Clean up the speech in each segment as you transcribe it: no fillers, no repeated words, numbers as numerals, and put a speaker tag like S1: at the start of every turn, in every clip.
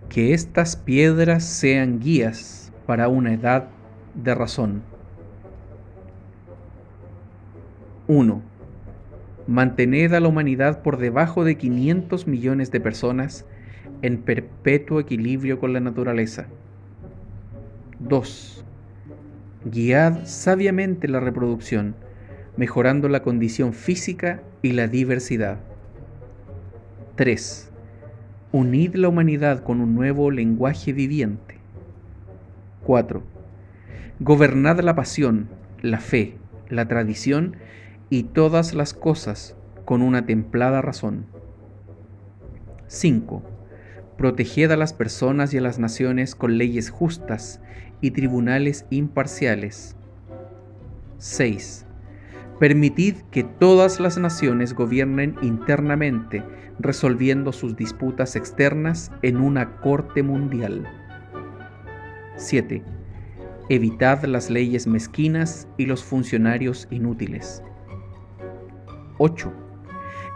S1: Que estas piedras sean guías para una edad de razón. 1. Mantened a la humanidad por debajo de 500 millones de personas en perpetuo equilibrio con la naturaleza. 2. Guiad sabiamente la reproducción, mejorando la condición física y la diversidad. 3. Unid la humanidad con un nuevo lenguaje viviente. 4. Gobernad la pasión, la fe, la tradición y todas las cosas con una templada razón. 5. Proteged a las personas y a las naciones con leyes justas y tribunales imparciales. 6. Permitid que todas las naciones gobiernen internamente, resolviendo sus disputas externas en una corte mundial. 7. Evitad las leyes mezquinas y los funcionarios inútiles. 8.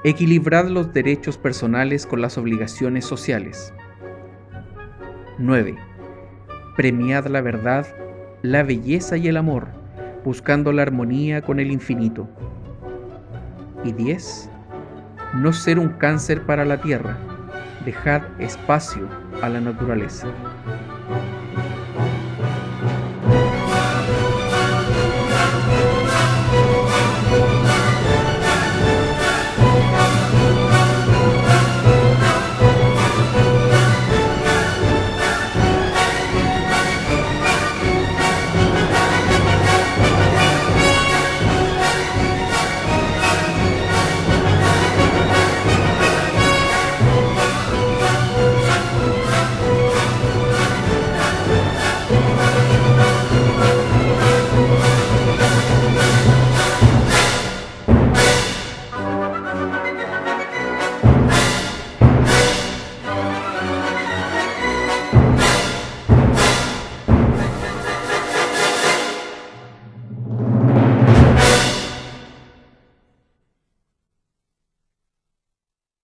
S1: Equilibrad los derechos personales con las obligaciones sociales. 9. Premiad la verdad, la belleza y el amor, buscando la armonía con el infinito. Y 10. No ser un cáncer para la tierra, dejad espacio a la naturaleza.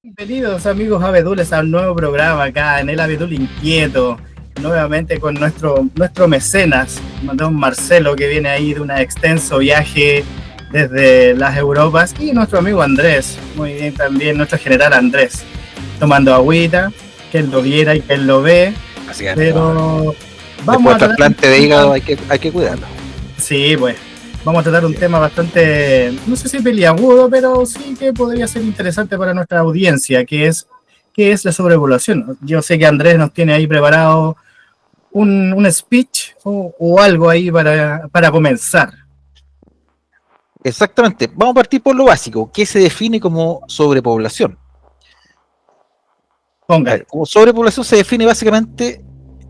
S2: Bienvenidos amigos abedules a un nuevo programa acá en el Abedul Inquieto, nuevamente con nuestro mecenas, don Marcelo, que viene ahí de un extenso viaje desde las Europas, y nuestro amigo Andrés, muy bien también, nuestro general Andrés, tomando agüita, que él lo viera y que él lo ve.
S3: Así es,
S2: pero
S3: vamos a trasplante de hígado, hay que cuidarlo.
S2: Sí, pues. Vamos a tratar un tema bastante, no sé si peliagudo, pero sí que podría ser interesante para nuestra audiencia, que es la sobrepoblación. Yo sé que Andrés nos tiene ahí preparado un speech o algo ahí para comenzar.
S3: Exactamente. Vamos a partir por lo básico. ¿Qué se define como sobrepoblación? Como sobrepoblación se define básicamente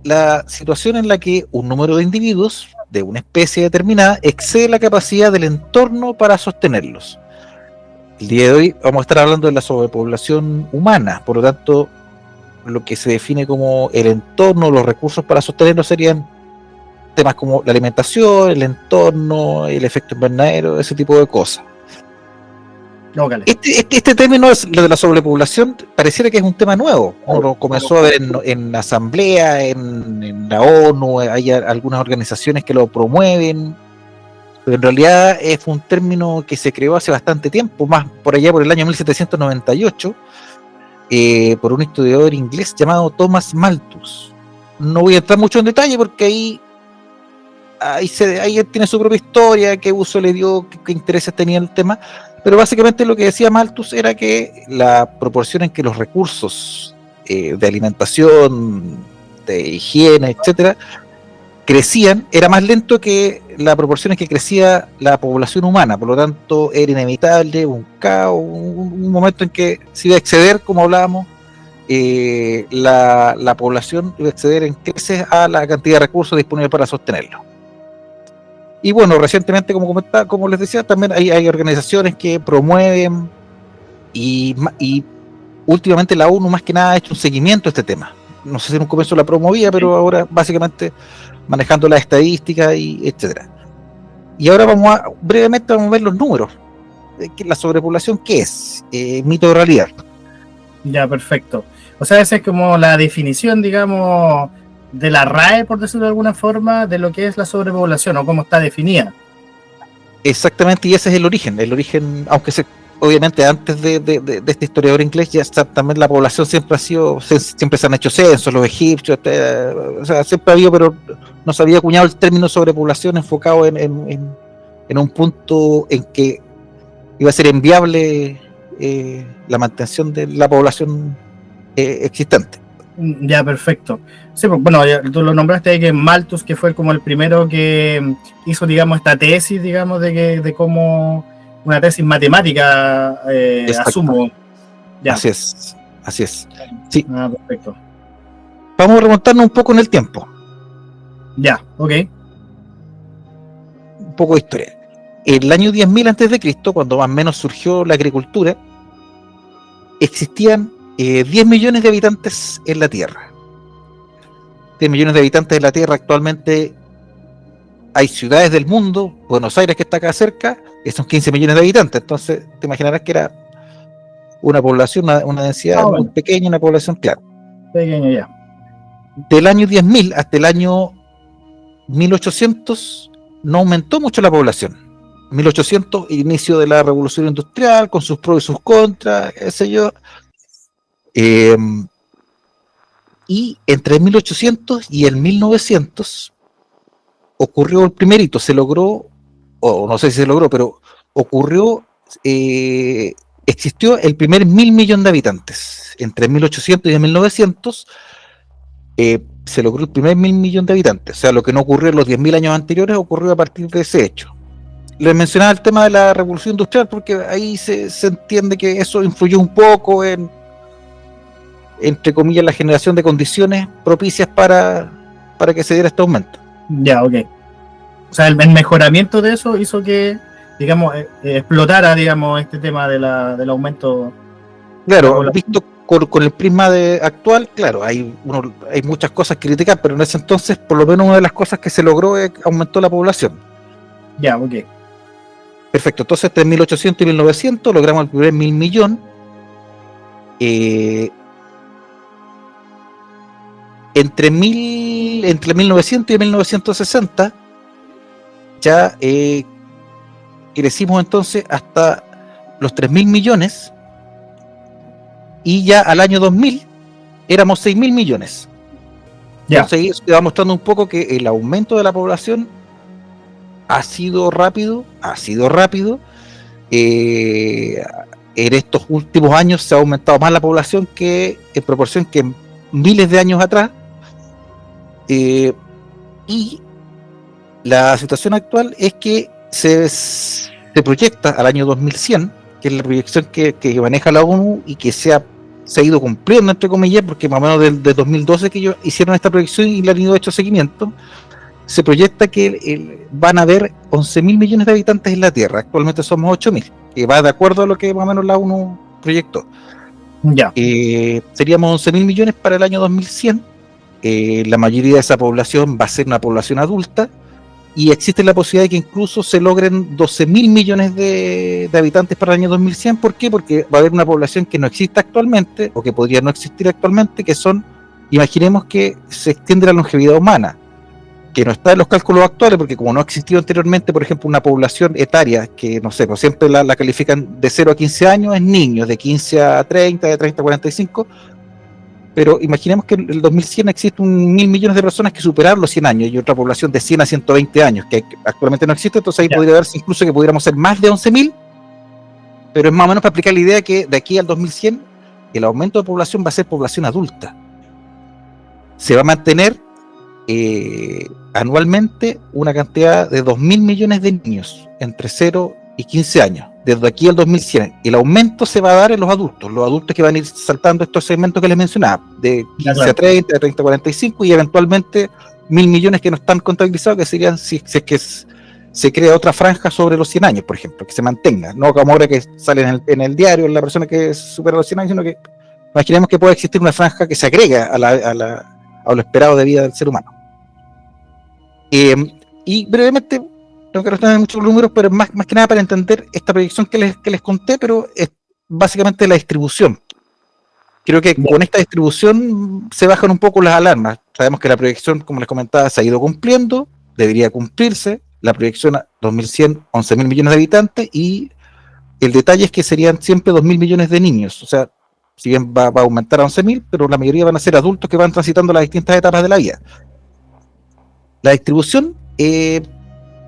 S3: la situación en la que un número de individuos de una especie determinada excede la capacidad del entorno para sostenerlos. El día de hoy vamos a estar hablando de la sobrepoblación humana, por lo tanto, lo que se define como el entorno, los recursos para sostenerlos serían temas como la alimentación, el entorno, el efecto invernadero, ese tipo de cosas. Este término, lo de la sobrepoblación, pareciera que es un tema nuevo. Uno lo comenzó a ver en la asamblea, en la ONU, hay algunas organizaciones que lo promueven, pero en realidad fue un término que se creó hace bastante tiempo, más por allá por el año 1798, por un historiador inglés llamado Thomas Malthus. No voy a entrar mucho en detalle porque ahí él tiene su propia historia, qué uso le dio, qué intereses tenía el tema. Pero básicamente lo que decía Malthus era que la proporción en que los recursos de alimentación, de higiene, etcétera, crecían, era más lento que la proporción en que crecía la población humana. Por lo tanto, era inevitable un caos, un momento en que se iba a exceder, como hablábamos, la población iba a exceder en creces a la cantidad de recursos disponibles para sostenerlo. Y bueno, recientemente, como les decía, también hay organizaciones que promueven y últimamente la ONU más que nada ha hecho un seguimiento a este tema. No sé si en un comienzo la promovía, pero ahora básicamente manejando las estadísticas y etcétera. Y ahora brevemente vamos a ver los números. la sobrepoblación, ¿qué es? ¿Mito o realidad?
S2: Ya, perfecto. O sea, esa es como la definición, digamos, de la RAE, por decirlo de alguna forma, de lo que es la sobrepoblación o cómo está definida.
S3: Exactamente, y ese es el origen, aunque obviamente antes de este historiador inglés ya está, también la población siempre ha sido, siempre se han hecho censos, los egipcios, o sea, siempre ha habido, pero no se había acuñado el término sobrepoblación enfocado en un punto en que iba a ser inviable la mantención de la población existente.
S2: Ya, perfecto. Sí, pues, bueno, tú lo nombraste ahí, que Malthus, que fue como el primero que hizo, digamos, esta tesis, digamos, de cómo una tesis matemática, asumo. Ya.
S3: Así es. Sí.
S2: Perfecto.
S3: Vamos a remontarnos un poco en el tiempo.
S2: Ya, ok.
S3: Un poco de historia. El año 10.000 antes de Cristo, cuando más o menos surgió la agricultura, existían 10 millones de habitantes en la Tierra. 10 millones de habitantes en la Tierra. Actualmente hay ciudades del mundo, Buenos Aires, que está acá cerca, que son 15 millones de habitantes. Entonces te imaginarás que era una población, una densidad muy pequeña, una población, claro.
S2: Pequeña ya.
S3: Del año 10.000 hasta el año 1800 no aumentó mucho la población. 1800, inicio de la revolución industrial, con sus pros y sus contras, qué sé yo. Y entre el 1800 y el 1900 ocurrió el primer hito, se logró, o no sé si se logró, pero ocurrió, existió el primer 1.000.000.000 de habitantes. Entre 1800 y 1900 se logró el primer 1.000.000.000 de habitantes. O sea, lo que no ocurrió en los 10.000 años anteriores ocurrió a partir de ese hecho. Les mencionaba el tema de la revolución industrial porque ahí se entiende que eso influyó un poco en, entre comillas, la generación de condiciones propicias para que se diera este aumento.
S2: Ya, ok. O sea, el mejoramiento de eso hizo que, digamos, explotara, digamos, este tema del aumento.
S3: Claro, visto con el prisma actual, claro, hay muchas cosas que criticar, pero en ese entonces, por lo menos una de las cosas que se logró es que aumentó la población.
S2: Ya, ok.
S3: Perfecto, entonces entre 1800 y 1900 logramos el primer 1.000.000.000. Entre 1900 y 1960 ya crecimos entonces hasta los 3.000.000.000 y ya al año 2000 éramos 6.000.000.000.
S2: Ya.
S3: Entonces eso te va mostrando un poco que el aumento de la población ha sido rápido. En estos últimos años se ha aumentado más la población que en proporción que miles de años atrás. Y la situación actual es que se proyecta al año 2100, que es la proyección que maneja la ONU y que se ha ido cumpliendo, entre comillas, porque más o menos desde 2012 que ellos hicieron esta proyección y le han ido hecho seguimiento. Se proyecta que van a haber 11.000.000.000 de habitantes en la Tierra. Actualmente somos 8.000, que va de acuerdo a lo que más o menos la ONU proyectó.
S2: Ya.
S3: Seríamos 11.000.000.000 para el año 2100. La mayoría de esa población va a ser una población adulta y existe la posibilidad de que incluso se logren 12.000.000.000 de habitantes para el año 2100. ¿Por qué? Porque va a haber una población que no existe actualmente o que podría no existir actualmente, que son, imaginemos que se extiende la longevidad humana, que no está en los cálculos actuales, porque como no ha existido anteriormente, por ejemplo, una población etaria, que no sé, pues siempre la califican de 0 a 15 años, es niños, de 15 a 30, de 30 a 45, pero imaginemos que en el 2100 existe 1.000.000.000 de personas que superaron los 100 años y otra población de 100 a 120 años, que actualmente no existe. Entonces ahí podría verse incluso que pudiéramos ser más de 11.000, pero es más o menos para aplicar la idea que de aquí al 2100 el aumento de población va a ser población adulta. Se va a mantener anualmente una cantidad de 2.000.000.000 de niños entre 0 y 15 años, desde aquí al 2100. El aumento se va a dar en los adultos que van a ir saltando estos segmentos que les mencionaba, de 15 a 30, de 30 a 45, y eventualmente 1.000.000.000 que no están contabilizados, que serían si es que se crea otra franja sobre los 100 años, por ejemplo, que se mantenga, no como ahora que sale en el diario la persona que supera los 100 años, sino que imaginemos que puede existir una franja que se agrega a lo esperado de vida del ser humano. Y brevemente no quiero tener muchos números, pero más que nada para entender esta proyección que les conté, pero es básicamente la distribución. Creo que con esta distribución se bajan un poco las alarmas. Sabemos que la proyección, como les comentaba, se ha ido cumpliendo, debería cumplirse. La proyección a 2100, 11.000 millones de habitantes, y el detalle es que serían siempre 2.000 millones de niños. O sea, si bien va a aumentar a 11.000, pero la mayoría van a ser adultos que van transitando las distintas etapas de la vida. La distribución,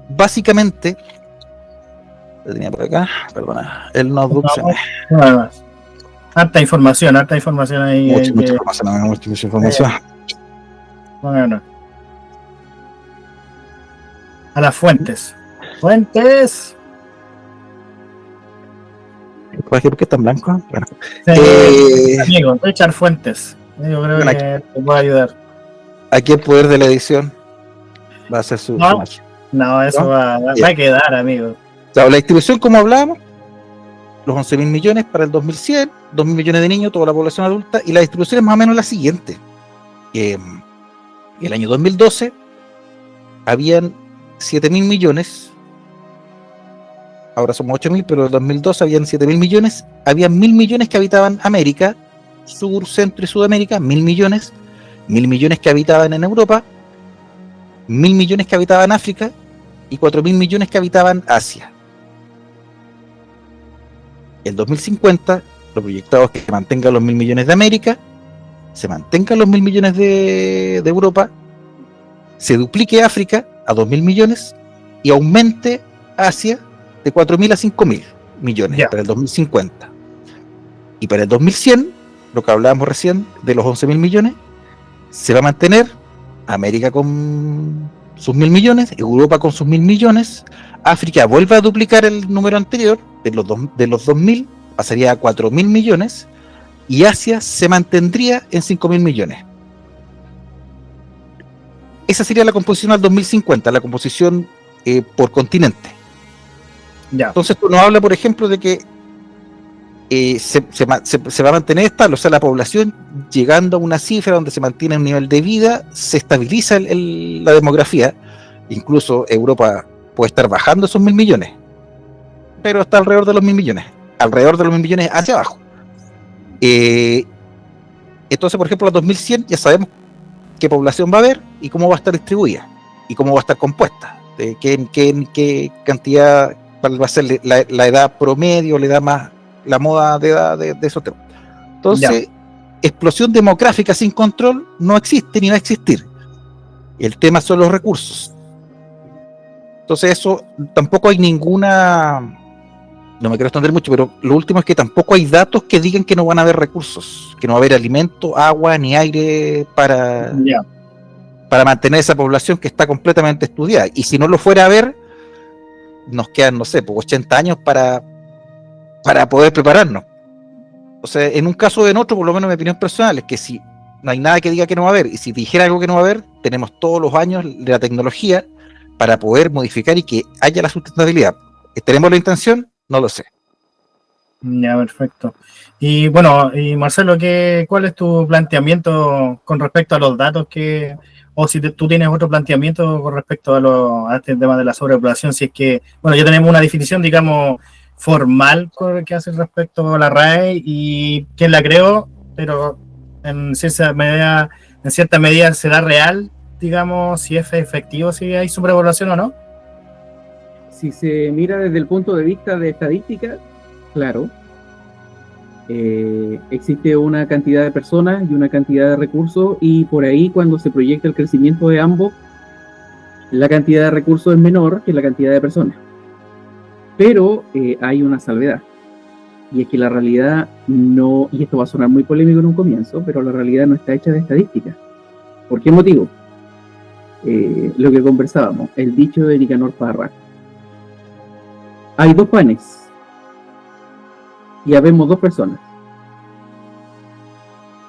S3: básicamente, lo tenía por acá, perdona, el notebook se me...
S2: Nada más. Harta información ahí.
S3: Mucha información.
S2: Bueno. A las fuentes. ¡Fuentes!
S3: ¿Por qué están blancos? Bueno.
S2: Amigo, Richard Fuentes. Yo creo que te puede ayudar.
S3: Aquí el poder de la edición va a ser su magia.
S2: No, eso va a quedar, amigo.
S3: O sea, la distribución, como hablábamos, los 11.000 millones para el 2100, 2.000 millones de niños, toda la población adulta, y la distribución es más o menos la siguiente. El año 2012 habían 7.000 millones, ahora somos 8.000, pero en el 2012 habían 7.000 millones, habían 1.000 millones que habitaban América, Sur, Centro y Sudamérica, 1.000 millones, 1.000 millones que habitaban en Europa, 1.000 millones que habitaban África y 4.000 millones que habitaban Asia. El 2050, lo proyectado es que se mantengan los 1.000 millones de América, se mantengan los 1.000 millones de Europa, se duplique África a 2.000 millones y aumente Asia de 4.000 a 5.000 millones para el 2050. Y para el 2100, lo que hablábamos recién de los 11.000 millones, se va a mantener América con sus 1.000 millones, Europa con sus 1.000 millones, África vuelve a duplicar el número anterior, de los 2.000 pasaría a 4.000 millones, y Asia se mantendría en 5.000 millones. Esa sería la composición al 2050, la composición por continente. Entonces esto nos habla, por ejemplo, de que se va a mantener estable, o sea, la población llegando a una cifra donde se mantiene un nivel de vida, se estabiliza la demografía. Incluso Europa puede estar bajando esos 1.000 millones, pero está alrededor de los 1.000 millones, hacia abajo. Entonces, por ejemplo, a 2100 ya sabemos qué población va a haber y cómo va a estar distribuida y cómo va a estar compuesta, de qué cantidad va a ser la edad promedio, la edad más, la moda de edad de esos temas. Entonces, explosión demográfica sin control no existe ni va a existir. El tema son los recursos. Entonces eso, tampoco hay ninguna, no me quiero extender mucho, pero lo último es que tampoco hay datos que digan que no van a haber recursos, que no va a haber alimento, agua ni aire para mantener esa población que está completamente estudiada. Y si no lo fuera a haber, nos quedan, no sé, 80 años para poder prepararnos. O sea, en un caso o en otro, por lo menos mi opinión personal es que si no hay nada que diga que no va a haber, y si dijera algo que no va a haber, tenemos todos los años de la tecnología para poder modificar y que haya la sustentabilidad. ¿Tenemos la intención? No lo sé.
S2: Ya, perfecto. Y bueno, y Marcelo, ¿cuál es tu planteamiento con respecto a los datos o si tú tienes otro planteamiento con respecto a este tema de la sobrepoblación? Si es que, bueno, ya tenemos una definición, digamos, formal que hace respecto a la RAE y quién la creó, pero en cierta medida será real, digamos, si es efectivo, si hay sobrepoblación o no.
S1: Si se mira desde el punto de vista de estadística, claro, existe una cantidad de personas y una cantidad de recursos, y por ahí cuando se proyecta el crecimiento de ambos, la cantidad de recursos es menor que la cantidad de personas. Pero hay una salvedad, y es que la realidad no, y esto va a sonar muy polémico en un comienzo, pero la realidad no está hecha de estadística. ¿Por qué motivo? Lo que conversábamos, el dicho de Nicanor Parra. Hay 2 panes y habemos 2 personas.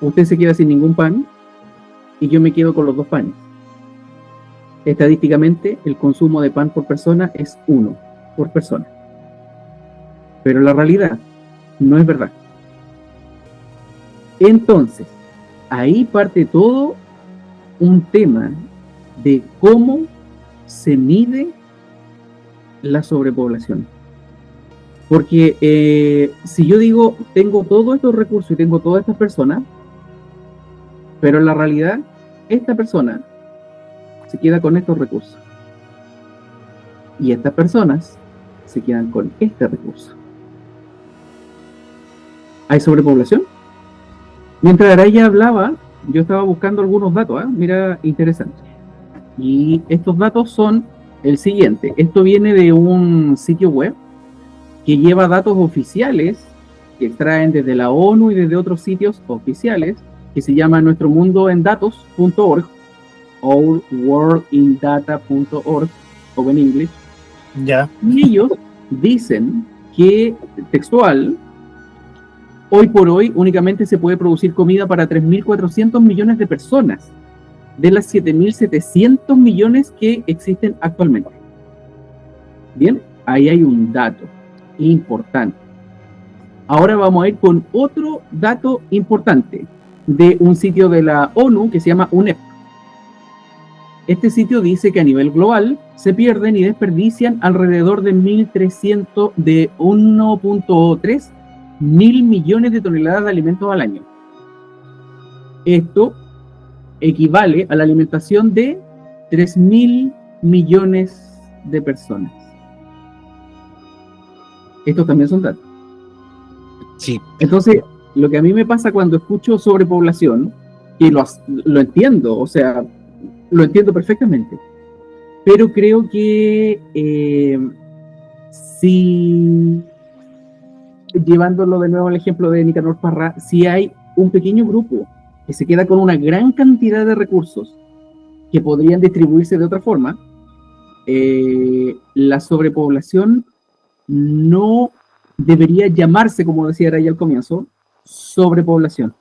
S1: Usted se queda sin ningún pan y yo me quedo con los 2 panes. Estadísticamente, el consumo de pan por persona es 1 por persona. Pero la realidad no es verdad. Entonces, ahí parte todo un tema de cómo se mide
S4: la sobrepoblación. Porque si yo digo, tengo todos estos recursos y tengo todas estas personas, pero en la realidad, esta persona se queda con estos recursos. Y estas personas se quedan con este recurso. ¿Hay sobrepoblación? Mientras Araya hablaba, yo estaba buscando algunos datos, mira, interesante. Y estos datos son el siguiente. Esto viene de un sitio web que lleva datos oficiales que extraen desde la ONU y desde otros sitios oficiales, que se llama nuestromundoendatos.org o worldindata.org, o en inglés.
S2: Ya.
S4: Y ellos dicen que, textual, hoy por hoy únicamente se puede producir comida para 3.400 millones de personas, de las 7.700 millones que existen actualmente. Bien, ahí hay un dato importante. Ahora vamos a ir con otro dato importante de un sitio de la ONU que se llama UNEP. Este sitio dice que a nivel global se pierden y desperdician alrededor de 1.3 mil millones de toneladas de alimentos al año. Esto equivale a la alimentación de 3.000 millones de personas. Estos también son datos.
S3: Sí.
S4: Entonces, lo que a mí me pasa cuando escucho sobrepoblación, y lo entiendo, o sea, lo entiendo perfectamente, pero creo que si, llevándolo de nuevo al ejemplo de Nicanor Parra, si hay un pequeño grupo que se queda con una gran cantidad de recursos que podrían distribuirse de otra forma, la sobrepoblación no debería llamarse, como decía Araya al comienzo, sobrepoblación.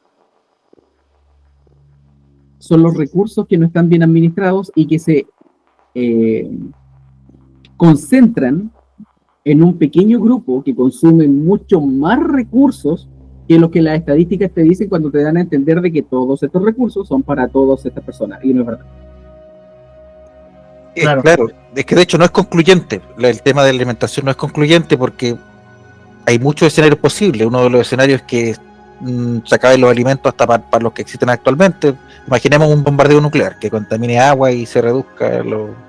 S4: Son los recursos que no están bien administrados y que se concentran en un pequeño grupo que consume mucho más recursos que lo que las estadísticas te dicen cuando te dan a entender de que todos estos recursos son para todas estas personas, y no es verdad.
S3: Claro, es que de hecho no es concluyente, el tema de la alimentación no es concluyente porque hay muchos escenarios posibles. Uno de los escenarios es que se acaben los alimentos hasta para los que existen actualmente. Imaginemos un bombardeo nuclear que contamine agua y se reduzca,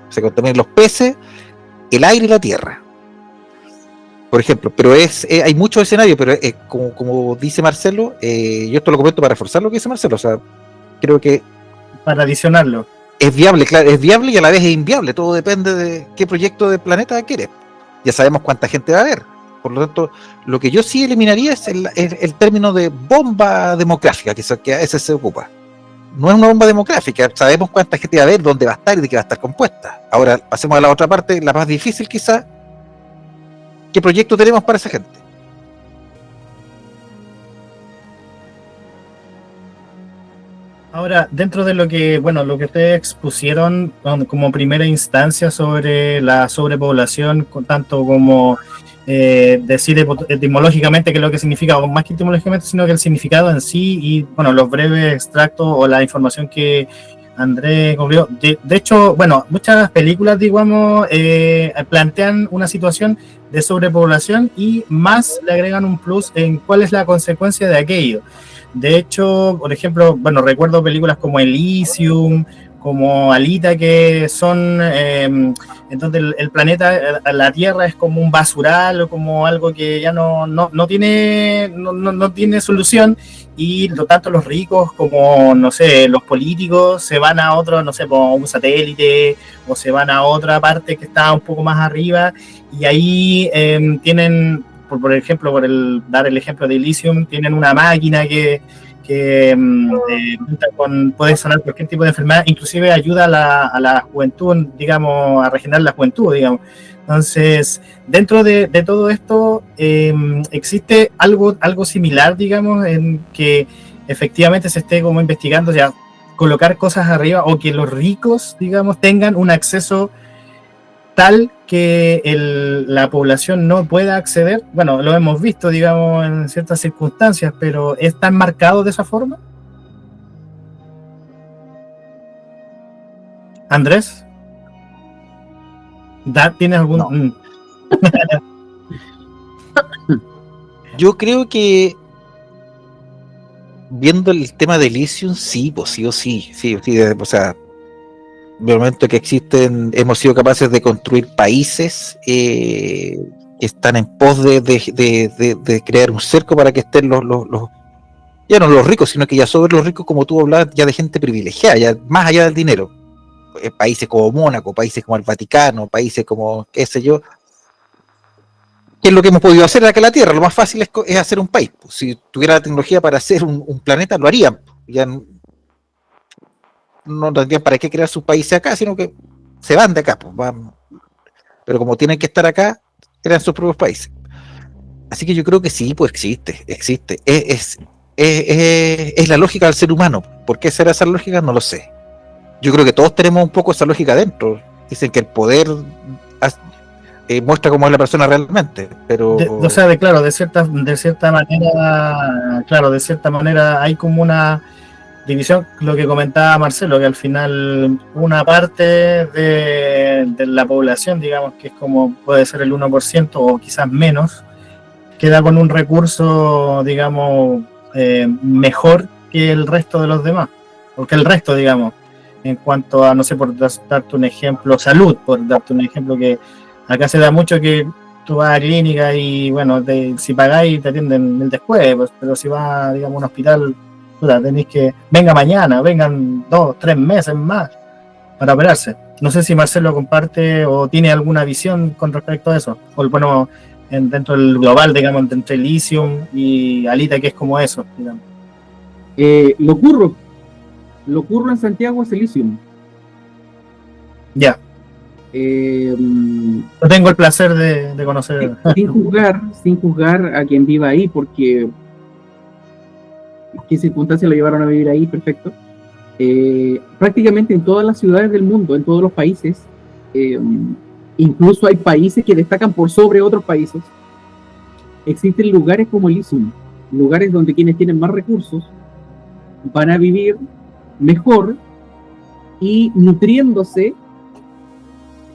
S3: se contaminen los peces, el aire y la tierra, por ejemplo. Pero hay muchos escenarios, pero como dice Marcelo, yo esto lo comento para reforzar lo que dice Marcelo, o sea, creo que
S2: para adicionarlo.
S3: Es viable, claro, es viable y a la vez es inviable. Todo depende de qué proyecto de planeta quieres. Ya sabemos cuánta gente va a haber. Por lo tanto, lo que yo sí eliminaría es el término de bomba demográfica, que a veces se ocupa. No es una bomba demográfica, sabemos cuánta gente va a haber, dónde va a estar y de qué va a estar compuesta. Ahora pasemos a la otra parte, la más difícil quizá. ¿Qué proyecto tenemos para esa gente?
S2: Ahora, dentro de lo que ustedes expusieron como primera instancia sobre la sobrepoblación, tanto como decir etimológicamente qué es lo que significa, o más que etimológicamente, sino que el significado en sí, y bueno, los breves extractos o la información que Andrés cubrió. De hecho, bueno, muchas películas, digamos, plantean una situación de sobrepoblación y más le agregan un plus en cuál es la consecuencia de aquello. De hecho, por ejemplo, bueno, recuerdo películas como Elysium, como Alita, que son en donde el planeta, la Tierra es como un basural o como algo que ya no tiene solución, y tanto los ricos como, no sé, los políticos se van a otro, no sé, como un satélite, o se van a otra parte que está un poco más arriba, y ahí tienen, por ejemplo, dar el ejemplo de Elysium, tienen una máquina que puede sanar cualquier tipo de enfermedad, inclusive ayuda a la juventud, digamos, a regenerar la juventud, digamos. Entonces, dentro de todo esto, existe algo similar, digamos, en que efectivamente se esté como investigando ya colocar cosas arriba, o que los ricos, digamos, tengan un acceso tal que la población no pueda acceder. Bueno, lo hemos visto, digamos, en ciertas circunstancias, pero ¿es tan marcado de esa forma? ¿Andrés? ¿Tienes algún...?
S3: Yo creo que viendo el tema de Elysium, sí, pues sí o sí, o sea, en el momento que existen, hemos sido capaces de construir países que están en pos de crear un cerco para que estén ya no los ricos, sino que ya sobre los ricos, como tú hablabas, ya de gente privilegiada, ya más allá del dinero. Países como Mónaco, países como el Vaticano, países como, qué sé yo, ¿qué es lo que hemos podido hacer acá en la Tierra? Lo más fácil es hacer un país. Si tuviera la tecnología para hacer un planeta, lo harían. Ya no tendrían para qué crear sus países acá, sino que se van de acá. Pues, pero como tienen que estar acá, crean sus propios países. Así que yo creo que sí, pues existe. Es la lógica del ser humano. ¿Por qué será esa lógica? No lo sé. Yo creo que todos tenemos un poco esa lógica dentro. Dicen que el poder muestra cómo es la persona realmente, pero
S2: O sea, claro, de cierta manera, claro, de cierta manera hay como una división, lo que comentaba Marcelo, que al final una parte de la población, digamos, que es como puede ser el 1% o quizás menos, queda con un recurso, digamos, mejor que el resto de los demás, porque el resto, digamos, en cuanto a, no sé, por darte un ejemplo, salud, por darte un ejemplo, que acá se da mucho que tú vas a clínica y, bueno, si pagáis te atienden el después, pues, pero si vas, digamos, a un hospital, tenéis que, venga mañana, vengan 2, 3 meses más para operarse. No sé si Marcelo comparte o tiene alguna visión con respecto a eso, o bueno, dentro del global, digamos, entre Elysium y Alita, que es como eso, digamos.
S4: Lo ocurre en Santiago es Elysium.
S2: Ya. No tengo el placer de conocer.
S4: Sin juzgar a quien viva ahí, porque qué circunstancias lo llevaron a vivir ahí, perfecto. Prácticamente en todas las ciudades del mundo, en todos los países, incluso hay países que destacan por sobre otros países, existen lugares como Elysium, lugares donde quienes tienen más recursos van a vivir mejor y nutriéndose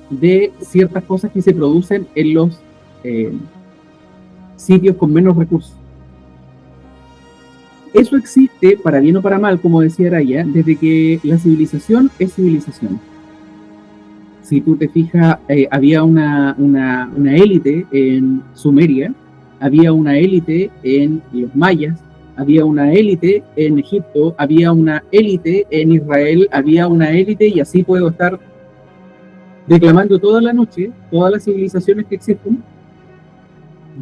S4: de ciertas cosas que se producen en los sitios con menos recursos. Eso existe, para bien o para mal, como decía Araya, desde que la civilización es civilización. Si tú te fijas, había una élite en Sumeria, había una élite en los mayas, había una élite en Egipto, había una élite en Israel, había una élite, y así puedo estar declamando toda la noche, todas las civilizaciones que existen,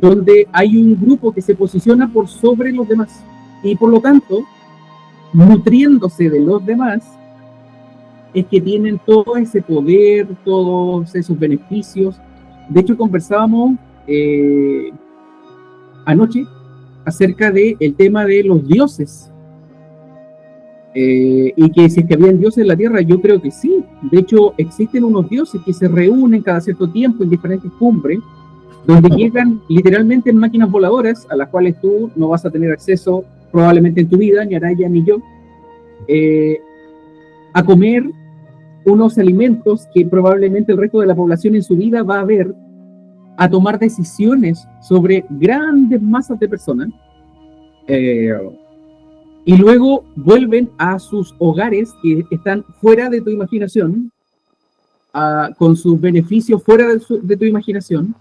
S4: donde hay un grupo que se posiciona por sobre los demás, y por lo tanto, nutriéndose de los demás, es que tienen todo ese poder, todos esos beneficios. De hecho, conversábamos anoche acerca del tema de los dioses. Y que si es que habían dioses en la Tierra, yo creo que sí. De hecho, existen unos dioses que se reúnen cada cierto tiempo en diferentes cumbres, donde llegan literalmente en máquinas voladoras, a las cuales tú no vas a tener acceso probablemente en tu vida, ni Araya ni yo, a comer unos alimentos que probablemente el resto de la población en su vida va a ver, a tomar decisiones sobre grandes masas de personas, y luego vuelven a sus hogares que están fuera de tu imaginación, con sus beneficios fuera de tu imaginación.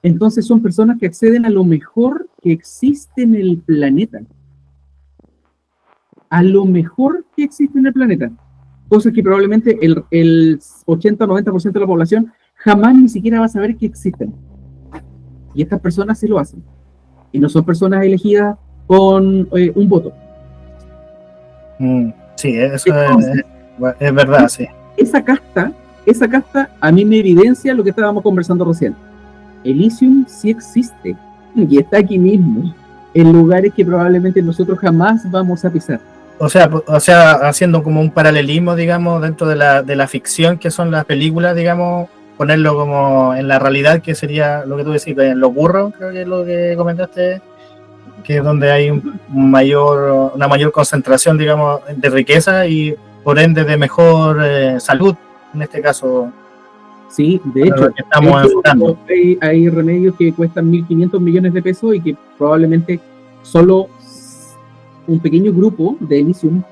S4: Entonces son personas que acceden a lo mejor que existe en el planeta. A lo mejor que existe en el planeta. Cosas que probablemente el 80 o 90% de la población jamás ni siquiera va a saber que existen. Y estas personas sí lo hacen. Y no son personas elegidas con un voto.
S2: Sí, eso es verdad, sí.
S4: Esa casta a mí me evidencia lo que estábamos conversando recién. Elysium sí existe y está aquí mismo, en lugares que probablemente nosotros jamás vamos a pisar.
S2: O sea, haciendo como un paralelismo, digamos, dentro de la ficción que son las películas, digamos, ponerlo como en la realidad, que sería lo que tú decís, en los burros, creo que es lo que comentaste, que es donde hay una mayor concentración, digamos, de riqueza y por ende de mejor salud, en este caso,
S4: Sí, de
S2: Para
S4: hecho,
S2: lo que estamos enfrentando.
S4: hay remedios que cuestan 1.500 millones de pesos y que probablemente solo un pequeño grupo de Elysium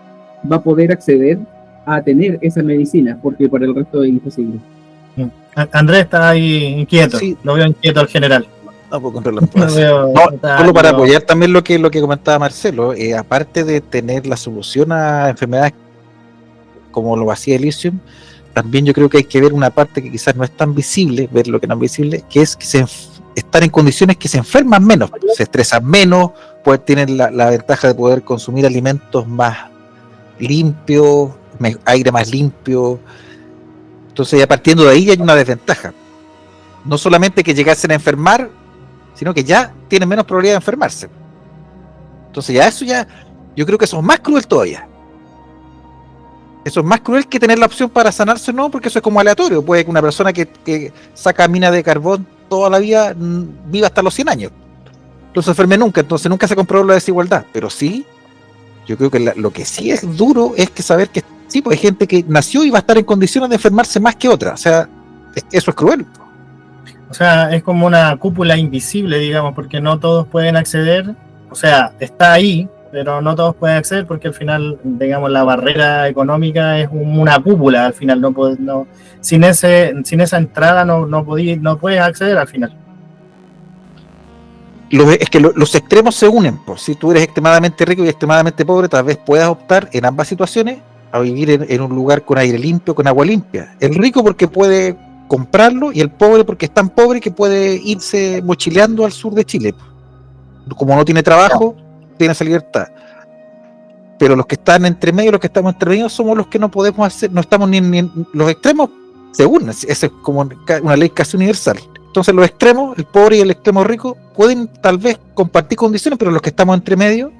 S4: va a poder acceder a tener esa medicina, porque para el resto es imposible.
S2: Andrés está ahí inquieto,
S3: Sí.
S2: lo veo inquieto al general.
S3: No puedo controlar
S2: Lo veo,
S3: No,
S2: está
S3: solo para
S2: algo-
S3: apoyar también lo que comentaba Marcelo, aparte de tener la solución a enfermedades como lo hacía Elysium, también yo creo que hay que ver una parte que quizás no es tan visible, ver lo que no es visible, que es que estar en condiciones que se enferman menos, se estresan menos, tienen la ventaja de poder consumir alimentos más limpios, aire más limpio. Entonces, ya partiendo de ahí ya hay una desventaja. No solamente que llegasen a enfermar, sino que ya tienen menos probabilidad de enfermarse. Entonces yo creo que eso es más cruel todavía. Eso es más cruel que tener la opción para sanarse o no, porque eso es como aleatorio. Puede que una persona que saca mina de carbón toda la vida viva hasta los 100 años. No se enferme nunca, entonces nunca se comprobó la desigualdad. Pero sí, yo creo que lo que sí es duro es que saber que sí, pues hay gente que nació y va a estar en condiciones de enfermarse más que otra. O sea, eso es cruel.
S2: O sea, es como una cúpula invisible, digamos, porque no todos pueden acceder. O sea, está ahí, pero no todos pueden acceder porque al final, digamos, la barrera económica es una cúpula. Al final, sin esa entrada no puedes acceder al final.
S3: Es que los extremos se unen. Pues. Si tú eres extremadamente rico y extremadamente pobre, tal vez puedas optar en ambas situaciones a vivir en un lugar con aire limpio, con agua limpia. El rico porque puede comprarlo y el pobre porque es tan pobre que puede irse mochileando al sur de Chile. Como no tiene trabajo, tiene esa libertad. Pero los que están entre medio, los que estamos entre medio, somos los que no podemos hacer, no estamos ni en los extremos, se unen. Eso es como una ley casi universal. Entonces los extremos, el pobre y el extremo rico, pueden tal vez compartir condiciones, pero los que estamos entre medio.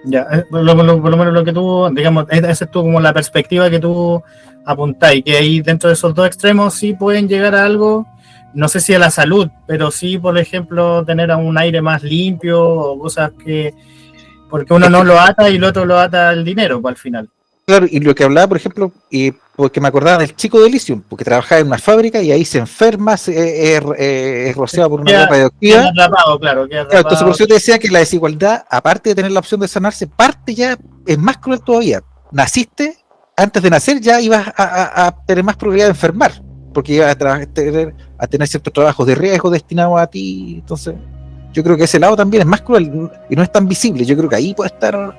S2: Ya, por lo menos lo que tú, digamos, esa es tú como la perspectiva que tú apuntáis, que ahí dentro de esos dos extremos sí pueden llegar a algo, no sé si a la salud, pero sí, por ejemplo, tener a un aire más limpio o cosas que, porque uno no lo ata y el otro lo ata al dinero, pues, al final.
S3: Claro, y lo que hablaba, por ejemplo, porque me acordaba del chico de Elysium, porque trabajaba en una fábrica y ahí se enferma, es rociado por una red radioactiva.
S2: Queda atrapado, claro.
S3: Entonces, por eso yo te decía que la desigualdad, aparte de tener la opción de sanarse, parte ya es más cruel todavía. Naciste, antes de nacer ya ibas a tener más probabilidad de enfermar, porque ibas a tener ciertos trabajos de riesgo destinados a ti. Entonces, yo creo que ese lado también es más cruel y no es tan visible. Yo creo que ahí puede estar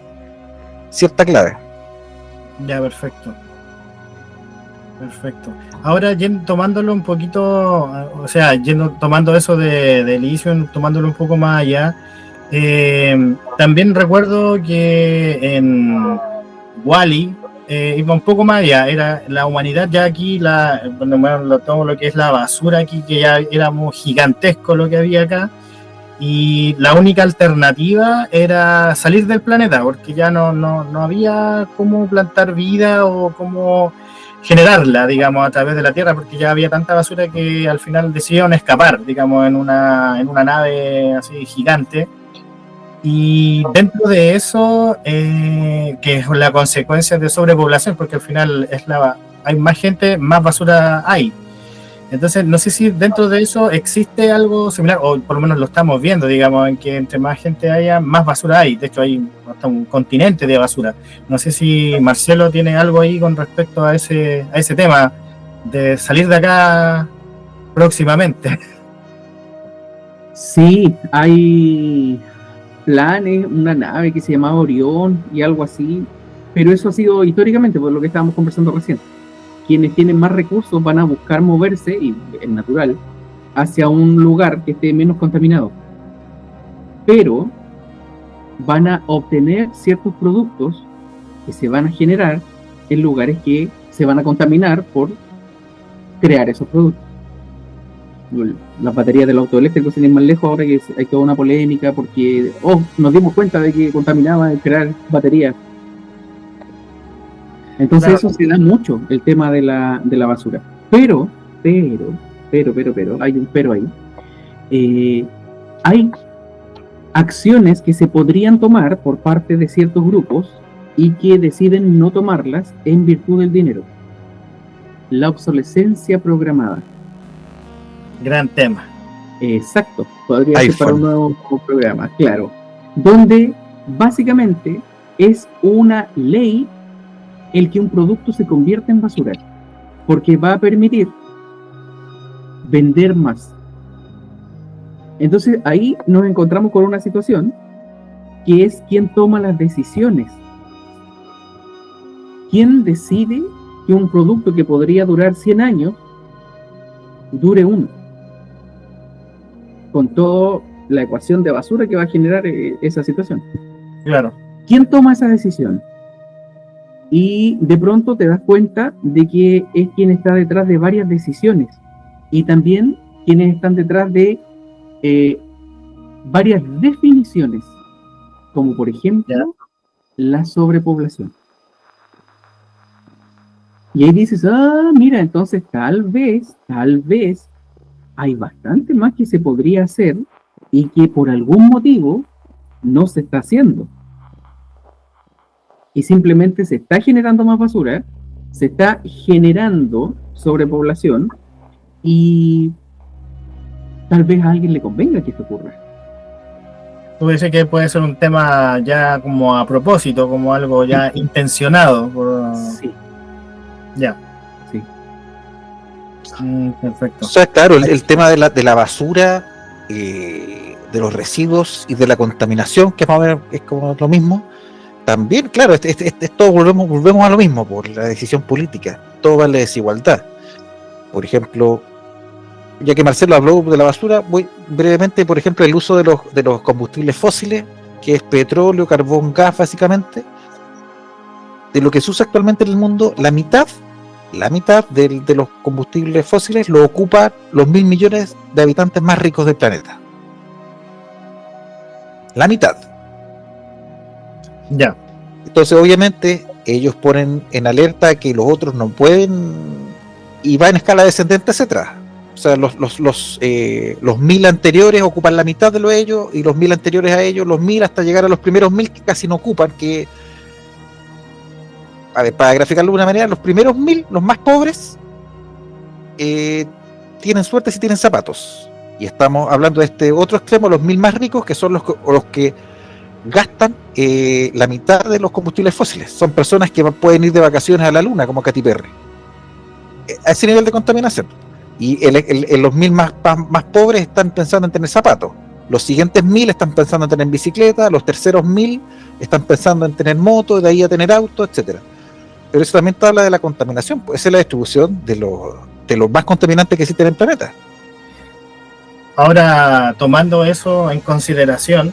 S3: cierta clave.
S2: Ya, perfecto. Ahora, tomándolo un poquito, o sea, tomando eso de Elysium, tomándolo un poco más allá, también recuerdo que en Wall-E iba un poco más allá, era la humanidad ya aquí, todo lo que es la basura aquí, que ya era muy gigantesco lo que había acá, y la única alternativa era salir del planeta, porque ya no había cómo plantar vida o cómo generarla, digamos, a través de la Tierra, porque ya había tanta basura que al final decidieron escapar, digamos, en una nave así gigante. Y dentro de eso, que es la consecuencia de sobrepoblación, porque al final hay más gente, más basura hay. Entonces, no sé si dentro de eso existe algo similar, o por lo menos lo estamos viendo, digamos, en que entre más gente haya, más basura hay. De hecho, hay hasta un continente de basura. No sé si Marcelo tiene algo ahí con respecto a ese tema de salir de acá próximamente.
S4: Sí, hay planes, una nave que se llamaba Orión y algo así, pero eso ha sido históricamente, por lo que estábamos conversando recién. Quienes tienen más recursos van a buscar moverse, y es natural, hacia un lugar que esté menos contaminado. Pero van a obtener ciertos productos que se van a generar en lugares que se van a contaminar por crear esos productos. Las baterías del auto eléctrico, sin ir más lejos, ahora que hay toda una polémica porque nos dimos cuenta de que contaminaba el crear baterías. Entonces eso se da mucho, el tema de la basura. Pero, hay un pero ahí. Hay acciones que se podrían tomar por parte de ciertos grupos y que deciden no tomarlas en virtud del dinero. la obsolescencia programada.
S2: Gran tema.
S4: Exacto, podría ser
S3: iPhone.
S4: para un nuevo programa, claro. Donde básicamente es una ley el que un producto se convierta en basura, porque va a permitir vender más. Entonces ahí nos encontramos con una situación que es quién toma las decisiones. ¿Quién decide que un producto que podría durar 100 años dure 1? Con toda la ecuación de basura que va a generar esa situación.
S2: Claro.
S4: ¿Quién toma esa decisión? Y de pronto te das cuenta de que es quien está detrás de varias decisiones y también quienes están detrás de varias definiciones, como por ejemplo la sobrepoblación. Y ahí dices, mira, entonces tal vez hay bastante más que se podría hacer y que por algún motivo no se está haciendo. Y simplemente se está generando más basura, se está generando sobrepoblación y tal vez a alguien le convenga que esto ocurra.
S2: Tú dices que puede ser un tema ya como a propósito, como algo ya intencionado.
S4: Sí.
S2: Ya.
S4: Sí.
S2: Perfecto.
S3: O sea, claro, el tema de la basura, de los residuos y de la contaminación, que más o menos es como lo mismo, también, claro, todo volvemos a lo mismo, por la decisión política, todo va a la desigualdad. Por ejemplo, ya que Marcelo habló de la basura, voy brevemente, por ejemplo, el uso de los combustibles fósiles, que es petróleo, carbón, gas, básicamente. De lo que se usa actualmente en el mundo, la mitad de los combustibles fósiles lo ocupan los 1.000 millones de habitantes más ricos del planeta. La mitad.
S2: Ya.
S3: Entonces, obviamente, ellos ponen en alerta que los otros no pueden y va en escala descendente hacia atrás. O sea, los 1.000 anteriores ocupan la mitad de lo de ellos y los 1.000 anteriores a ellos, los 1.000 hasta llegar a los primeros 1.000 que casi no ocupan, que, a ver, para graficarlo de una manera, los primeros 1.000, los más pobres, tienen suerte si tienen zapatos. Y estamos hablando de este otro extremo, los 1.000 más ricos, que son los que gastan la mitad de los combustibles fósiles. Son personas que pueden ir de vacaciones a la luna, como Katy Perry. A ese nivel de contaminación. Y los 1.000 más pobres están pensando en tener zapatos. Los siguientes 1.000 están pensando en tener bicicleta. Los terceros 1.000 están pensando en tener moto, de ahí a tener auto, etcétera. Pero eso también te habla de la contaminación. Pues esa es la distribución de los más contaminantes que existen en el planeta.
S2: Ahora, tomando eso en consideración,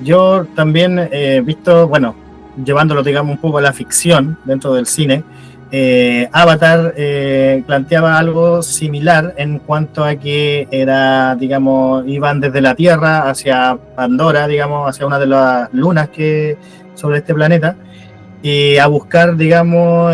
S2: yo también he visto, bueno, llevándolo, digamos, un poco a la ficción dentro del cine, Avatar planteaba algo similar en cuanto a que era, digamos, iban desde la Tierra hacia Pandora, digamos, hacia una de las lunas que sobre este planeta, a buscar, digamos,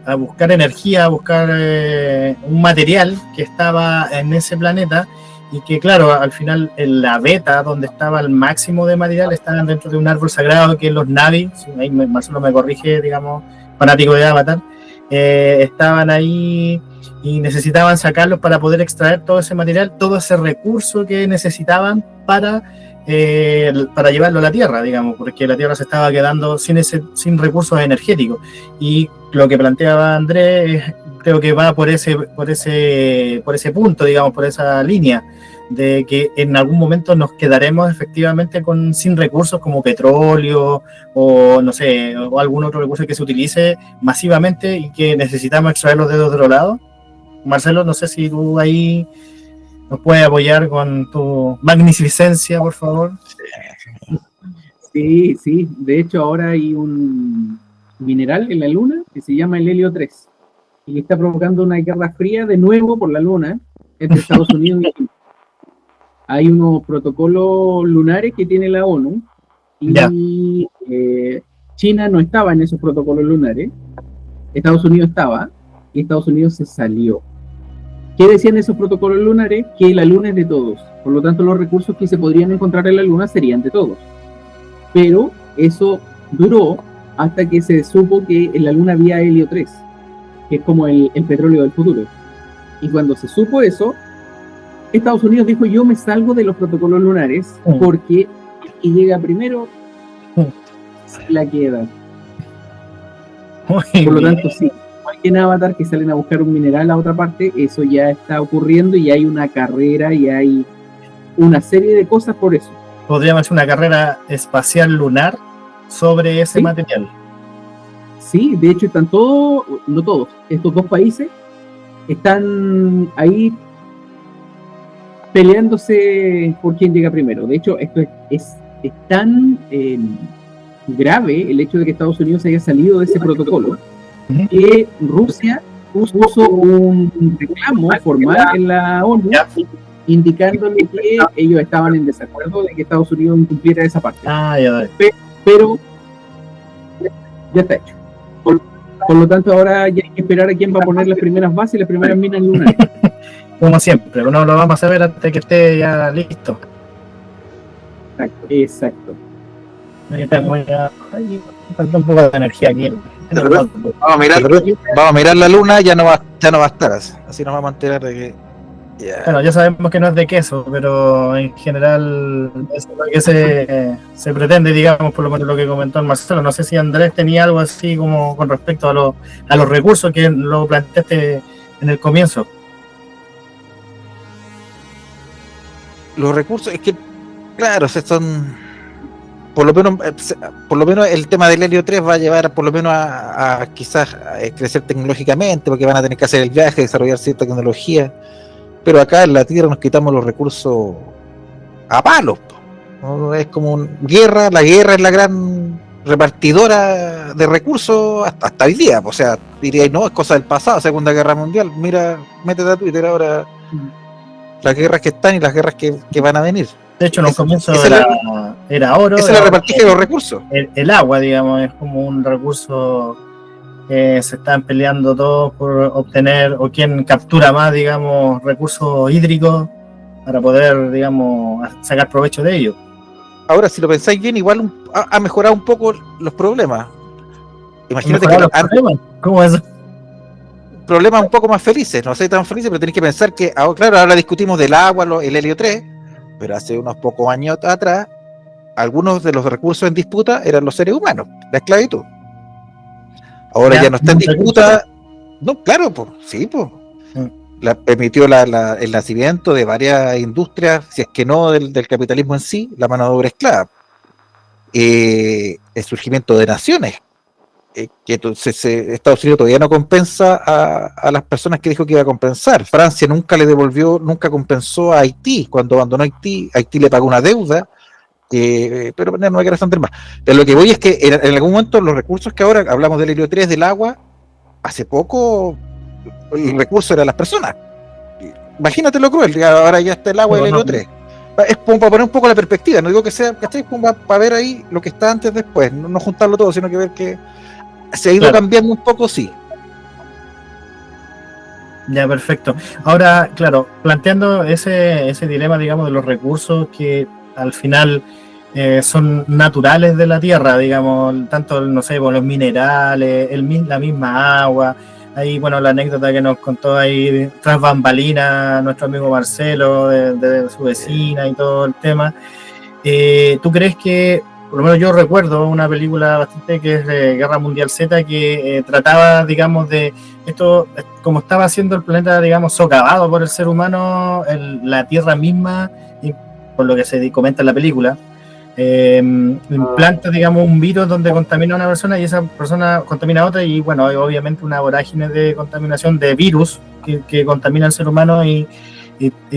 S2: a buscar energía, a buscar un material que estaba en ese planeta. Y que, claro, al final en la beta, donde estaba el máximo de material, estaban dentro de un árbol sagrado que los Na'vi, ahí Marcelo me corrige, digamos, fanático de Avatar, estaban ahí y necesitaban sacarlos para poder extraer todo ese material, todo ese recurso que necesitaban para llevarlo a la Tierra, digamos, porque la Tierra se estaba quedando sin recursos energéticos. Y lo que planteaba Andrés, creo que va por ese punto, digamos, por esa línea, de que en algún momento nos quedaremos efectivamente sin recursos como petróleo o no sé, o algún otro recurso que se utilice masivamente y que necesitamos extraerlos de otro lado. Marcelo, no sé si tú ahí nos puedes apoyar con tu magnificencia, por favor.
S4: Sí, de hecho ahora hay un mineral en la Luna que se llama el helio 3 y está provocando una guerra fría de nuevo por la Luna entre Estados Unidos y China. Hay unos protocolos lunares que tiene la ONU y China no estaba en esos protocolos lunares, Estados Unidos estaba y Estados Unidos se salió. ¿Qué decían esos protocolos lunares? Que la Luna es de todos, por lo tanto los recursos que se podrían encontrar en la Luna serían de todos. Pero eso duró hasta que se supo que en la Luna había helio 3, que es como el petróleo del futuro. Y cuando se supo eso, Estados Unidos dijo, yo me salgo de los protocolos lunares porque el que llega primero se la queda. Por lo tanto, sí, cualquier avatar que salen a buscar un mineral a otra parte, eso ya está ocurriendo y hay una carrera y hay una serie de cosas por eso.
S2: Podríamos hacer una carrera espacial lunar sobre ese material.
S4: Sí, de hecho están todos, no todos, estos dos países están ahí peleándose por quién llega primero. De hecho, esto es tan grave el hecho de que Estados Unidos haya salido de ese protocolo que Rusia puso un reclamo formal en la ONU indicándole que ellos estaban en desacuerdo de que Estados Unidos incumpliera esa parte. Pero ya está hecho. Por lo tanto, ahora ya hay que esperar a quién va a poner las primeras bases y las primeras minas lunares.
S2: Como siempre, no lo vamos a ver hasta que esté ya listo.
S4: Exacto.
S2: Falta un poco de energía aquí.
S3: Vamos a mirar la luna, ya no va a estar así nos vamos a enterar de que
S2: bueno, ya sabemos que no es de queso, pero en general eso es lo que se pretende, digamos, por lo menos lo que comentó el Marcelo. No sé si Andrés tenía algo así como con respecto a los recursos que lo planteaste en el comienzo.
S3: Los recursos, es que, claro, son por lo menos el tema del helio 3 va a llevar por lo menos a quizás a crecer tecnológicamente, porque van a tener que hacer el viaje, desarrollar cierta tecnología, pero acá en la Tierra nos quitamos los recursos a palos, ¿no? Es como la guerra es la gran repartidora de recursos hasta hoy día, o sea, diría, no, es cosa del pasado, Segunda Guerra Mundial, mira, métete a Twitter ahora las guerras que están y las guerras que van a venir.
S2: De hecho, en un comienzo era oro.
S3: Esa es la repartija de los recursos.
S2: El agua, digamos, es como un recurso que se están peleando todos por obtener, o quien captura más, digamos, recursos hídricos para poder, digamos, sacar provecho de ellos.
S3: Ahora, si lo pensáis bien, igual ha mejorado un poco los problemas. Imagínate que
S2: ¿Cómo es eso?
S3: Problemas un poco más felices, no sé tan felices, pero tenéis que pensar que, claro, ahora discutimos del agua, el helio 3, pero hace unos pocos años atrás, algunos de los recursos en disputa eran los seres humanos, la esclavitud. Ahora ya no está en disputa. No, claro, pues, sí, pues. Permitió el nacimiento de varias industrias, si es que no del capitalismo en sí, la mano de obra esclava. El surgimiento de naciones. Que entonces Estados Unidos todavía no compensa a las personas que dijo que iba a compensar. Francia nunca compensó a Haití. Cuando abandonó Haití le pagó una deuda, pero no hay que razón más. Pero lo que voy es que en algún momento los recursos que ahora hablamos del helio 3, del agua, hace poco el recurso era las personas. Imagínate lo cruel, ahora ya está el agua y el helio 3. Es como para poner un poco la perspectiva, no digo que sea, ¿cachai? Como para ver ahí lo que está antes después, no juntarlo todo, sino que ver que se ha ido cambiando un poco, sí.
S2: Ya, perfecto. Ahora, claro, planteando ese dilema, digamos, de los recursos que al final son naturales de la Tierra, digamos, tanto, no sé, los minerales, la misma agua. Ahí, bueno, la anécdota que nos contó ahí tras bambalinas nuestro amigo Marcelo, de su vecina y todo el tema. ¿Tú crees que, por lo menos yo recuerdo una película bastante que es de Guerra Mundial Z, que trataba, digamos, de esto, como estaba siendo el planeta, digamos, socavado por el ser humano, la Tierra misma, y por lo que se comenta en la película, implanta, digamos, un virus donde contamina a una persona y esa persona contamina a otra, y bueno, hay obviamente una vorágine de contaminación de virus que contamina al ser humano y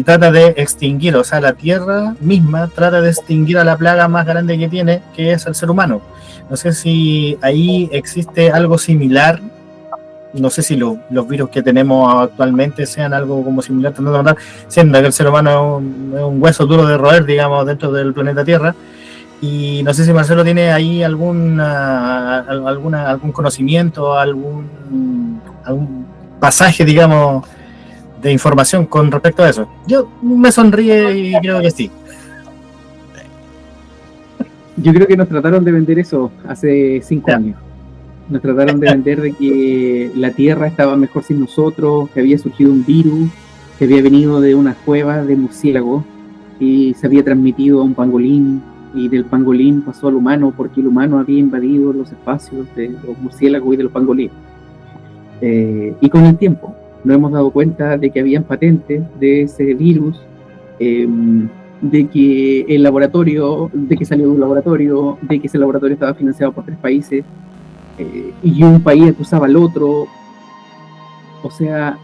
S2: trata de extinguir, o sea, la Tierra misma trata de extinguir a la plaga más grande que tiene, que es el ser humano. No sé si ahí existe algo similar, no sé si los virus que tenemos actualmente sean algo como similar, siendo que el ser humano es un hueso duro de roer, digamos, dentro del planeta Tierra. Y no sé si Marcelo tiene ahí algún conocimiento, algún pasaje, digamos, de información con respecto a eso. Yo me sonríe y creo que sí.
S4: Yo creo que nos trataron de vender eso hace 5 años. Nos trataron de vender de que la Tierra estaba mejor sin nosotros, que había surgido un virus, que había venido de una cueva de murciélago y se había transmitido a un pangolín, y del pangolín pasó al humano porque el humano había invadido los espacios de los murciélagos y de los pangolines. Y con el tiempo nos hemos dado cuenta de que habían patentes de ese virus, de que el laboratorio, de que salió de un laboratorio, de que ese laboratorio estaba financiado por 3 países, y un país acusaba al otro. O sea,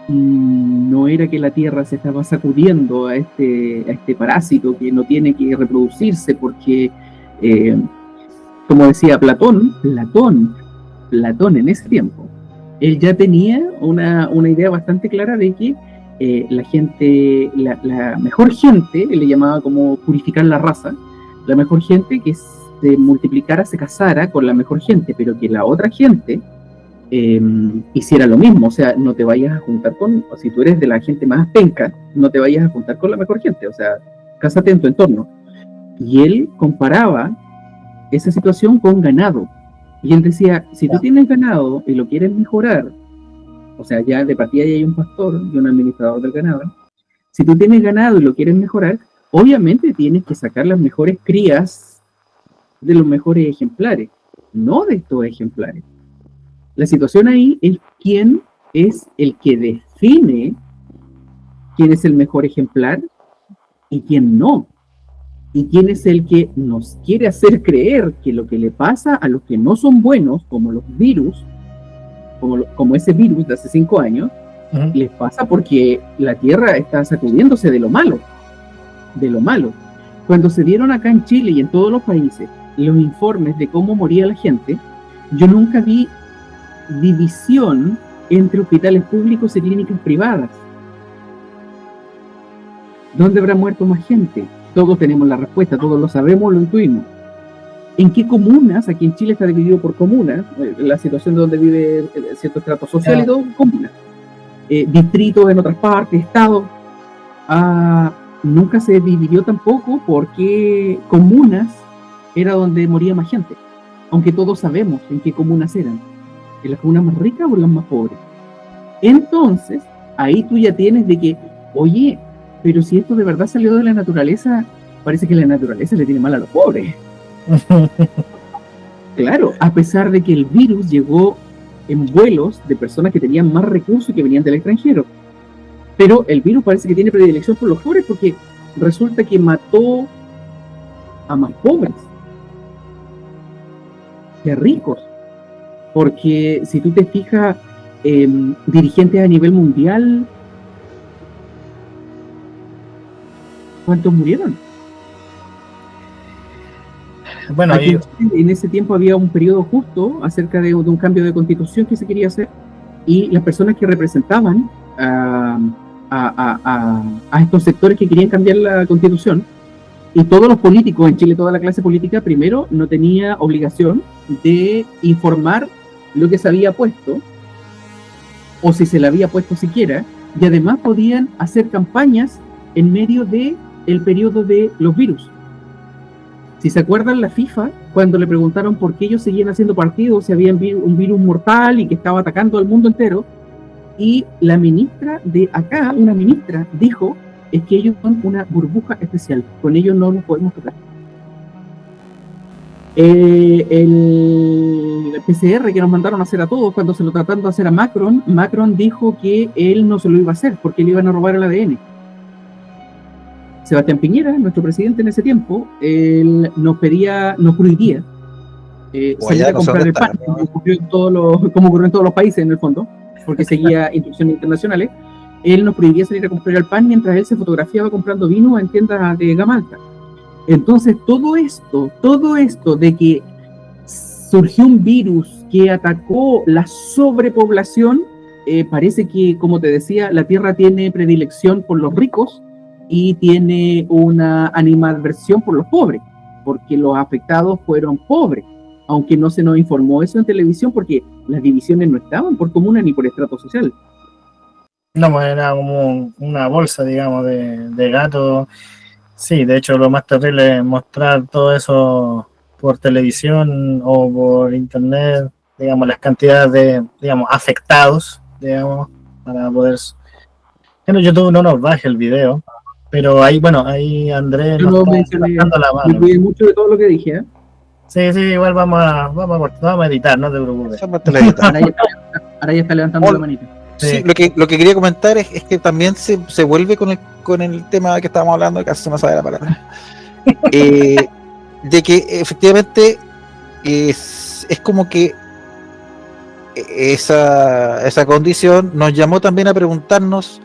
S4: no era que la Tierra se estaba sacudiendo a este parásito que no tiene que reproducirse porque, como decía Platón en ese tiempo, él ya tenía una idea bastante clara de que la gente, la mejor gente, él le llamaba como purificar la raza, la mejor gente que se multiplicara, se casara con la mejor gente, pero que la otra gente hiciera lo mismo. O sea, no te vayas a juntar con, o si tú eres de la gente más penca, no te vayas a juntar con la mejor gente, o sea, cásate en tu entorno. Y él comparaba esa situación con ganado, y él decía, si tú tienes ganado y lo quieres mejorar, o sea, ya de partida ya hay un pastor y un administrador del ganado, si tú tienes ganado y lo quieres mejorar, obviamente tienes que sacar las mejores crías de los mejores ejemplares, no de estos ejemplares. La situación ahí es quién es el que define quién es el mejor ejemplar y quién no. Y quién es el que nos quiere hacer creer que lo que le pasa a los que no son buenos, como los virus, como ese virus de hace 5 años, les pasa porque la Tierra está sacudiéndose de lo malo. De lo malo. Cuando se dieron acá en Chile y en todos los países los informes de cómo moría la gente, yo nunca vi división entre hospitales públicos y clínicas privadas. ¿Dónde habrá muerto más gente? Todos tenemos la respuesta, todos lo sabemos, lo intuimos. ¿En qué comunas? Aquí en Chile está dividido por comunas, la situación de donde vive cierto estrato social y todo, comunas. Distritos en otras partes, estados. Nunca se dividió tampoco porque comunas era donde moría más gente. Aunque todos sabemos en qué comunas eran. ¿En las comunas más ricas o en las más pobres? Entonces, ahí tú ya tienes de que, oye, pero si esto de verdad salió de la naturaleza, parece que la naturaleza le tiene mal a los pobres. Claro, a pesar de que el virus llegó en vuelos de personas que tenían más recursos y que venían del extranjero. Pero el virus parece que tiene predilección por los pobres porque resulta que mató a más pobres que a ricos. Porque si tú te fijas, dirigentes a nivel mundial, ¿cuántos murieron?
S2: Bueno,
S4: aquí en ese tiempo había un periodo justo acerca de un cambio de constitución que se quería hacer, y las personas que representaban a estos sectores que querían cambiar la constitución, y todos los políticos en Chile, toda la clase política, primero no tenía obligación de informar lo que se había puesto, o si se le había puesto siquiera, y además podían hacer campañas en medio de el periodo de los virus. Si se acuerdan, la FIFA, cuando le preguntaron por qué ellos seguían haciendo partidos, si había un virus mortal y que estaba atacando al mundo entero, y la ministra de acá, una ministra, dijo, es que ellos son una burbuja especial, con ellos no nos podemos tocar. El PCR que nos mandaron a hacer a todos, cuando se lo trataron de hacer a Macron, Macron dijo que él no se lo iba a hacer, porque le iban a robar el ADN. Sebastián Piñera, nuestro presidente en ese tiempo, él nos prohibía salir a comprar el pan, como ocurrió en todos los países en el fondo, porque seguía instrucciones internacionales. Él nos prohibía salir a comprar el pan mientras él se fotografiaba comprando vino en tiendas de gama alta. Entonces, todo esto de que surgió un virus que atacó la sobrepoblación, parece que, como te decía, la Tierra tiene predilección por los ricos y tiene una animadversión por los pobres, porque los afectados fueron pobres, aunque no se nos informó eso en televisión, porque las divisiones no estaban por comuna ni por estrato social.
S2: No, pues era como una bolsa, digamos, de gato. Sí, de hecho lo más terrible es mostrar todo eso por televisión o por internet, digamos, las cantidades de, digamos, afectados, digamos, para poder... Bueno, YouTube no nos baje el video, pero ahí, bueno, ahí Andrés
S4: Yo
S2: nos
S4: no
S2: está
S4: mencioné,
S2: levantando la
S4: me
S2: mano.
S4: cuidé mucho de todo lo que dije, ¿eh?
S2: Sí, igual vamos a editar, no te preocupes.
S3: Esa parte la edita.
S4: Ahora ya está levantando la manita.
S3: Sí,
S2: Sí.
S3: lo que quería comentar es que también se vuelve con el tema que estábamos hablando, casi se me sale la palabra, de que efectivamente es como que esa condición nos llamó también a preguntarnos,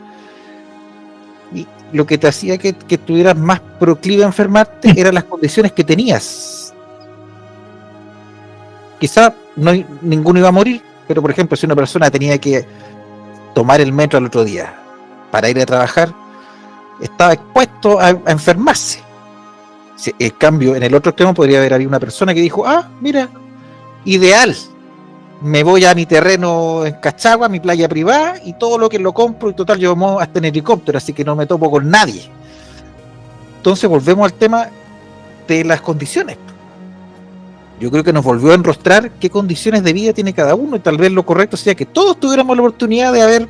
S3: y lo que te hacía que estuvieras más proclive a enfermarte eran las condiciones que tenías. Quizá ninguno iba a morir, pero por ejemplo, si una persona tenía que tomar el metro al otro día para ir a trabajar, estaba expuesto a enfermarse. En cambio, en el otro extremo podría haber habido una persona que dijo, mira, ideal, me voy a mi terreno en Cachagua, mi playa privada, y todo lo que lo compro, y total, yo me hasta en helicóptero, así que no me topo con nadie. Entonces volvemos al tema de las condiciones. Yo creo que nos volvió a enrostrar qué condiciones de vida tiene cada uno, y tal vez lo correcto sea que todos tuviéramos la oportunidad de haber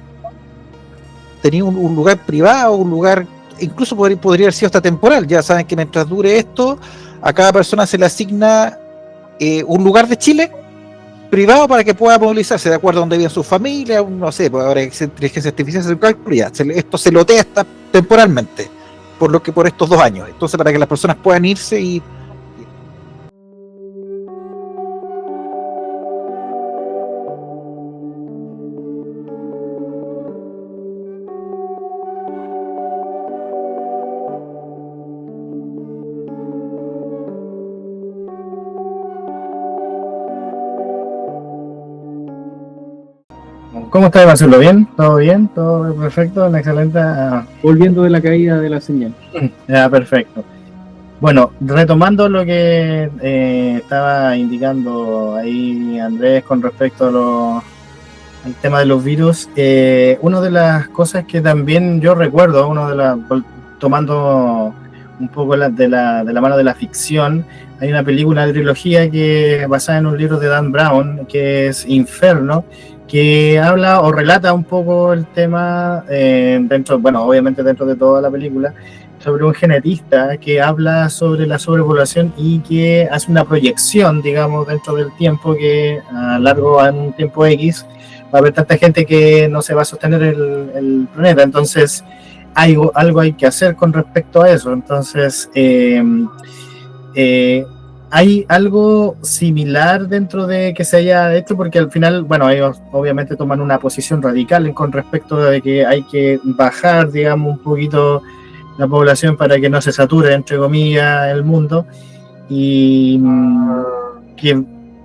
S3: tenido un lugar privado, un lugar, incluso podría haber sido hasta temporal. Ya saben que mientras dure esto, a cada persona se le asigna un lugar de Chile privado para que pueda movilizarse de acuerdo a donde viven sus familias, no sé, pues ahora inteligencia artificial se calcula, ya, esto se lotea hasta temporalmente, por estos 2 años. Entonces, para que las personas puedan irse y
S2: ¿Cómo está, Marcelo? ¿Bien? ¿Todo bien? ¿Todo perfecto? ¿Una excelente?
S4: Volviendo de la caída de la señal.
S2: Ya, perfecto. Bueno, retomando lo que estaba indicando ahí Andrés con respecto al tema de los virus, una de las cosas que también yo recuerdo, tomando un poco de la mano de la ficción, hay una película de trilogía que basada en un libro de Dan Brown, que es Inferno, que habla o relata un poco el tema obviamente dentro de toda la película, sobre un genetista que habla sobre la sobrepoblación y que hace una proyección, digamos, dentro del tiempo, que en un tiempo X va a haber tanta gente que no se va a sostener el planeta. Entonces algo hay que hacer con respecto a eso. Entonces hay algo similar dentro de que se haya hecho, porque al final, bueno, ellos obviamente toman una posición radical con respecto de que hay que bajar, digamos, un poquito la población para que no se sature, entre comillas, el mundo, y que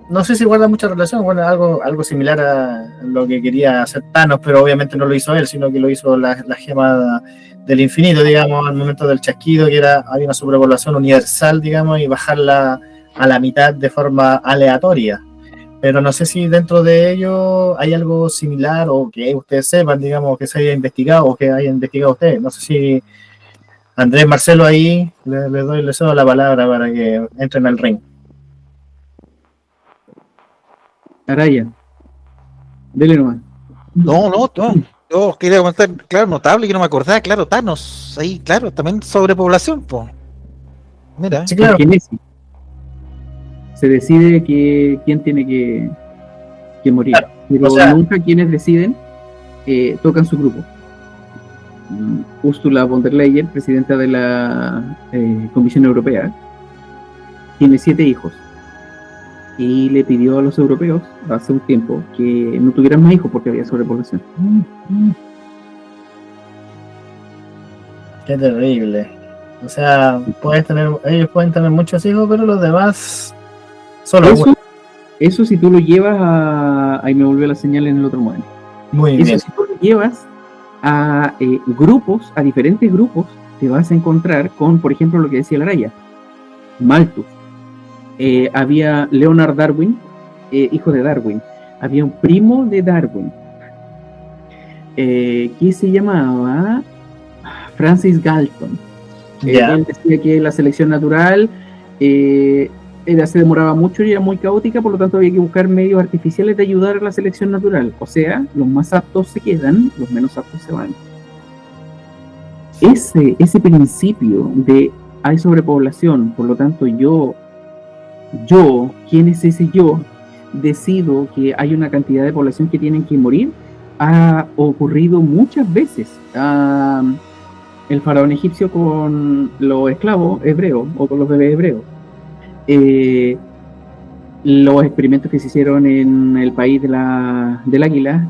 S2: no sé si guarda mucha relación, bueno, algo similar a lo que quería hacer Thanos, pero obviamente no lo hizo él, sino que lo hizo la gema del infinito, digamos, al momento del chasquido, que había una sobrepoblación universal, digamos, y bajarla a la mitad de forma aleatoria. Pero no sé si dentro de ello hay algo similar o que ustedes sepan, digamos, que se haya investigado o que haya investigado ustedes. No sé si Andrés, Marcelo, ahí les cedo la palabra para que entren al ring.
S4: Araya, dele nomás.
S3: No, yo quería comentar, claro, notable que no me acordaba, claro, Thanos, ahí, claro, también sobrepoblación, pues. Mira,
S2: Sí, claro.
S4: Se decide quién tiene que morir,
S2: Claro,
S4: pero
S2: o sea,
S4: nunca quienes deciden tocan su grupo. Ursula von der Leyen, presidenta de la Comisión Europea, tiene 7 hijos y le pidió a los europeos hace un tiempo que no tuvieran más hijos porque había sobrepoblación.
S2: Qué terrible. O sea, ellos pueden tener muchos hijos, pero los demás solo uno.
S4: Eso si tú lo llevas ahí me volvió la señal en el otro modelo.
S2: Muy bien.
S4: Eso si tú lo llevas a grupos, a diferentes grupos, te vas a encontrar con, por ejemplo, lo que decía la Araya, Malthus. Había Leonard Darwin, hijo de Darwin. Había un primo de Darwin, que se llamaba Francis Galton. Él decía que la selección natural se demoraba mucho y era muy caótica, por lo tanto había que buscar medios artificiales de ayudar a la selección natural. O sea, los más aptos se quedan, los menos aptos se van. Ese principio de hay sobrepoblación, por lo tanto yo, ¿quién es ese yo? Decido que hay una cantidad de población que tienen que morir, ha ocurrido muchas veces. El faraón egipcio con los esclavos hebreos o con los bebés hebreos. Los experimentos que se hicieron en el país del águila,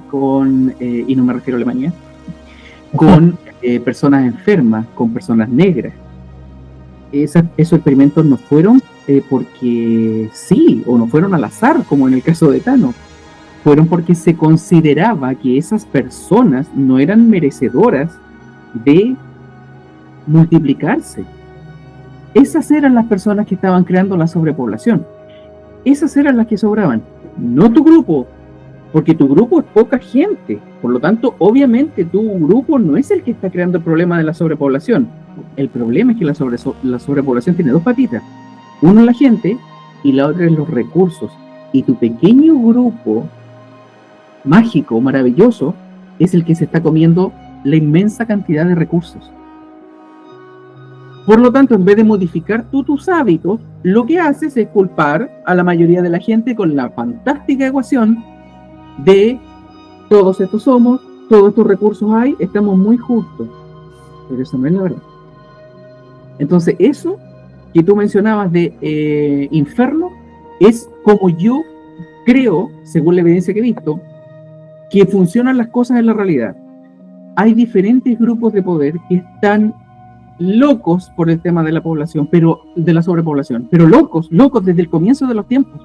S4: y no me refiero a Alemania, con personas enfermas, con personas negras. Esos experimentos no fueron porque sí, o no fueron al azar, como en el caso de Thanos. Fueron porque se consideraba que esas personas no eran merecedoras de multiplicarse. Esas eran las personas que estaban creando la sobrepoblación. Esas eran las que sobraban, no tu grupo, porque tu grupo es poca gente. Por lo tanto, obviamente tu grupo no es el que está creando el problema de la sobrepoblación. El problema es que la sobrepoblación tiene dos patitas. Uno es la gente y la otra es los recursos. Y tu pequeño grupo mágico, maravilloso, es el que se está comiendo la inmensa cantidad de recursos. Por lo tanto, en vez de modificar tú tus hábitos, lo que haces es culpar a la mayoría de la gente con la fantástica ecuación de todos estos somos, todos estos recursos hay, estamos muy justos. Pero eso no es la verdad. Entonces, eso que tú mencionabas de infierno es como yo creo, según la evidencia que he visto, que funcionan las cosas en la realidad. Hay diferentes grupos de poder que están locos por el tema de la población, pero de la sobrepoblación, pero locos desde el comienzo de los tiempos.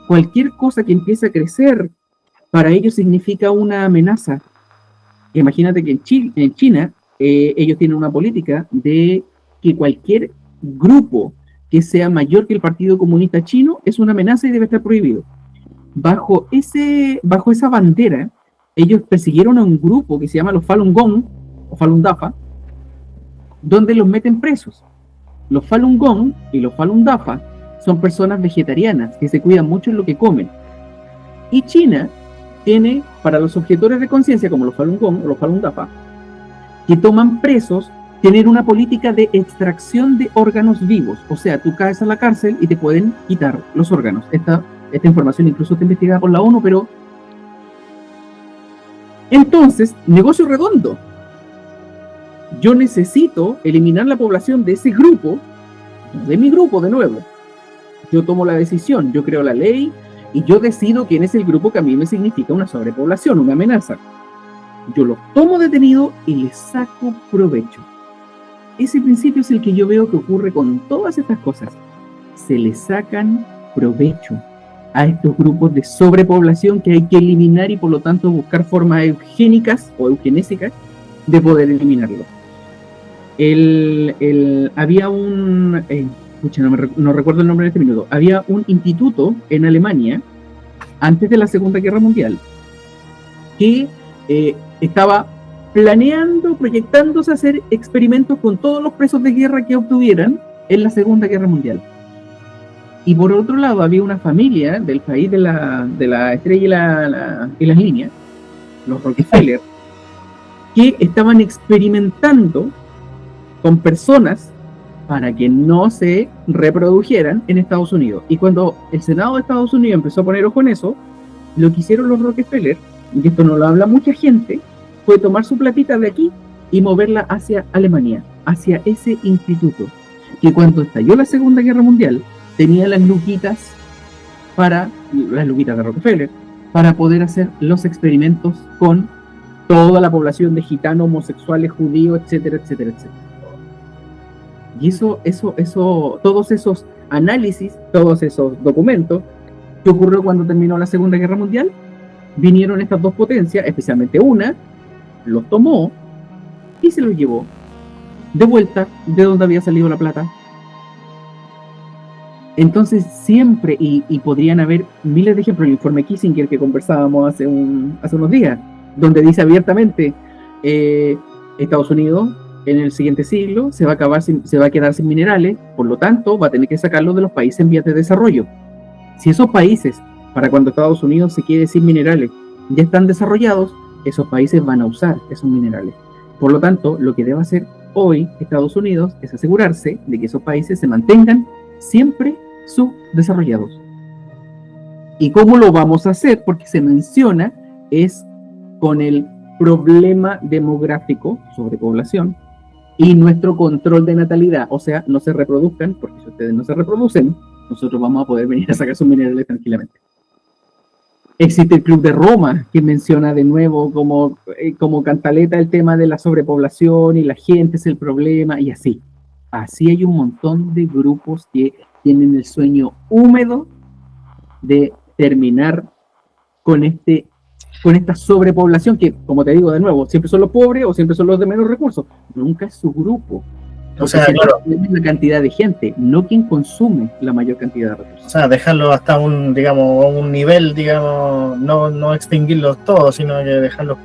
S4: Cualquier cosa que empiece a crecer para ellos significa una amenaza. Imagínate que en China ellos tienen una política de que cualquier grupo que sea mayor que el Partido Comunista Chino es una amenaza y debe estar prohibido. Bajo esa bandera, ellos persiguieron a un grupo que se llama los Falun Gong o Falun Dafa, donde los meten presos. Los Falun Gong y los Falun Dafa son personas vegetarianas que se cuidan mucho en lo que comen. Y China tiene, para los objetores de conciencia, como los Falun Gong o los Falun Dafa, que toman presos, tener una política de extracción de órganos vivos. O sea, tú caes a la cárcel y te pueden quitar los órganos. Esta información incluso está investigada por la ONU, pero... Entonces, negocio redondo. Yo necesito eliminar la población de ese grupo, de mi grupo de nuevo. Yo tomo la decisión, yo creo la ley y yo decido quién es el grupo que a mí me significa una sobrepoblación, una amenaza. Yo los tomo detenido y les saco provecho. Ese principio es el que yo veo que ocurre con todas estas cosas. Se les sacan provecho a estos grupos de sobrepoblación que hay que eliminar y por lo tanto buscar formas eugénicas o eugenésicas de poder eliminarlo. Había un... no recuerdo el nombre en este minuto. Había un instituto en Alemania, antes de la Segunda Guerra Mundial, que estaba planeando, proyectándose a hacer experimentos con todos los presos de guerra que obtuvieran en la Segunda Guerra Mundial. Y por otro lado, había una familia del país de la estrella y las líneas, los Rockefeller, que estaban experimentando con personas para que no se reprodujeran en Estados Unidos. Y cuando el Senado de Estados Unidos empezó a poner ojo en eso, lo que hicieron los Rockefeller, y esto no lo habla mucha gente, fue tomar su platita de aquí y moverla hacia Alemania, hacia ese instituto, que cuando estalló la Segunda Guerra Mundial, tenía las luquitas de Rockefeller, para poder hacer los experimentos con toda la población de gitanos, homosexuales, judíos, etcétera, etcétera, etcétera. Y todos esos análisis, todos esos documentos, que ocurrió cuando terminó la Segunda Guerra Mundial, vinieron estas dos potencias, especialmente una, los tomó y se los llevó de vuelta de donde había salido la plata. Entonces siempre, y podrían haber miles de ejemplos, el informe Kissinger que conversábamos hace unos días, donde dice abiertamente, Estados Unidos en el siguiente siglo se va a quedar sin minerales, por lo tanto va a tener que sacarlos de los países en vías de desarrollo. Si esos países, para cuando Estados Unidos se quede sin minerales, ya están desarrollados, esos países van a usar esos minerales. Por lo tanto, lo que debe hacer hoy Estados Unidos es asegurarse de que esos países se mantengan siempre subdesarrollados. ¿Y cómo lo vamos a hacer? Porque se menciona, es con el problema demográfico, sobrepoblación, y nuestro control de natalidad. O sea, no se reproduzcan, porque si ustedes no se reproducen, nosotros vamos a poder venir a sacar sus minerales tranquilamente. Existe el Club de Roma, que menciona de nuevo como cantaleta el tema de la sobrepoblación y la gente es el problema, y así. Así hay un montón de grupos que tienen el sueño húmedo de terminar con esta sobrepoblación que, como te digo de nuevo, siempre son los pobres o siempre son los de menos recursos. Nunca es su grupo.
S2: O sea, claro,
S4: la cantidad de gente, no quien consume la mayor cantidad de recursos.
S2: o sea, dejarlo hasta un nivel, digamos, no extinguirlos todos, sino que dejarlos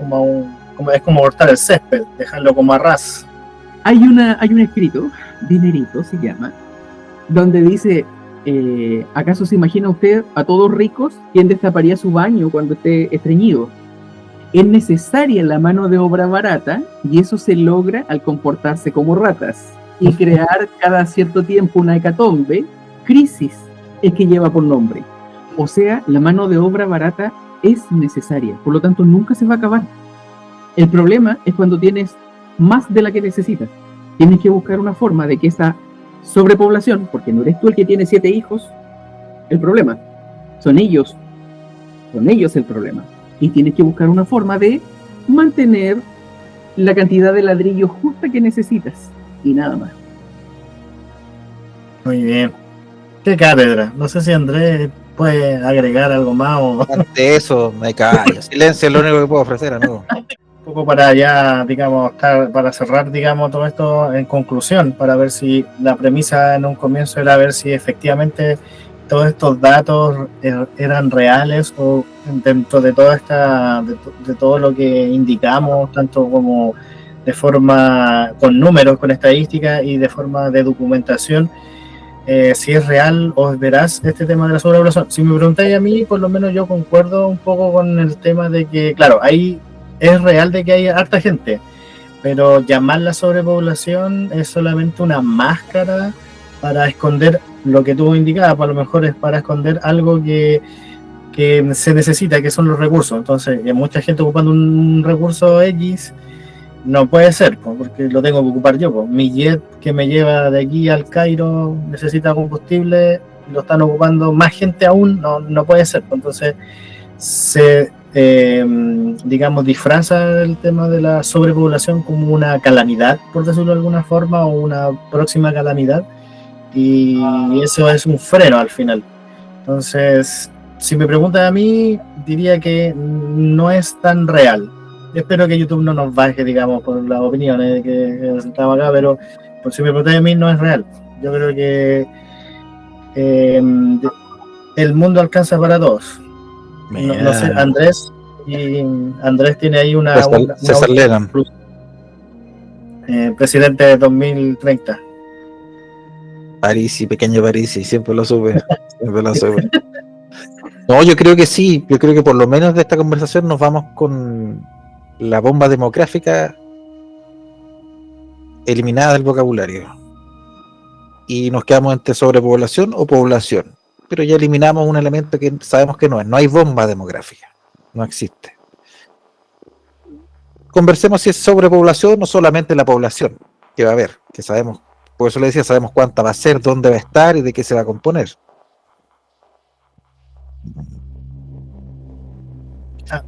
S2: es como cortar el césped, dejarlo como a ras.
S4: Hay un escrito, Dinerito se llama, donde dice, ¿acaso se imagina usted a todos ricos? ¿Quién destaparía su baño cuando esté estreñido? Es necesaria la mano de obra barata y eso se logra al comportarse como ratas y crear cada cierto tiempo una hecatombe, crisis es que lleva por nombre. O sea, la mano de obra barata es necesaria, por lo tanto nunca se va a acabar. El problema es cuando tienes más de la que necesitas. Tienes que buscar una forma de que esa sobrepoblación, porque no eres tú el que tiene 7 hijos, el problema, son ellos el problema. Y tienes que buscar una forma de mantener la cantidad de ladrillos justa que necesitas y nada más.
S2: Muy bien. Qué cátedra. No sé si Andrés puede agregar algo más o
S3: Ante eso, me callo. Silencio es lo único que puedo ofrecer, amigo.
S2: un poco para ya, digamos, para cerrar, digamos, todo esto en conclusión, para ver si la premisa en un comienzo era ver si efectivamente todos estos datos eran reales o dentro de toda de todo lo que indicamos, tanto como de forma con números, con estadísticas y de forma de documentación, si es real o es veraz este tema de la sobrepoblación. Si me preguntáis a mí, por lo menos yo concuerdo un poco con el tema de que, claro, ahí es real de que hay harta gente, pero llamar la sobrepoblación es solamente una máscara para esconder lo que tú indicabas, a lo mejor es para esconder algo que se necesita, que son los recursos. Entonces, mucha gente ocupando un recurso X, no puede ser, porque lo tengo que ocupar yo. Mi jet que me lleva de aquí al Cairo necesita combustible, lo están ocupando más gente aún, no puede ser. Entonces, digamos, disfraza el tema de la sobrepoblación como una calamidad, por decirlo de alguna forma, o una próxima calamidad, y eso es un freno al final. Entonces, si me preguntan a mí, diría que no es tan real. Espero que YouTube no nos baje, digamos, por las opiniones que estamos acá, pero por si me preguntan a mí, no es real. Yo creo que el mundo alcanza para todos. No sé, Andrés tiene ahí una
S3: César Lennon,
S2: presidente de 2030.
S3: Parisi, pequeño Parisi, siempre lo supe. No, yo creo que sí, yo creo que por lo menos de esta conversación nos vamos con la bomba demográfica eliminada del vocabulario y nos quedamos entre sobrepoblación o población, pero ya eliminamos un elemento que sabemos que no hay bomba demográfica, no existe. Conversemos si es sobrepoblación o solamente la población que va a haber, que sabemos, por eso le decía, sabemos cuánta va a ser, dónde va a estar y de qué se va a componer.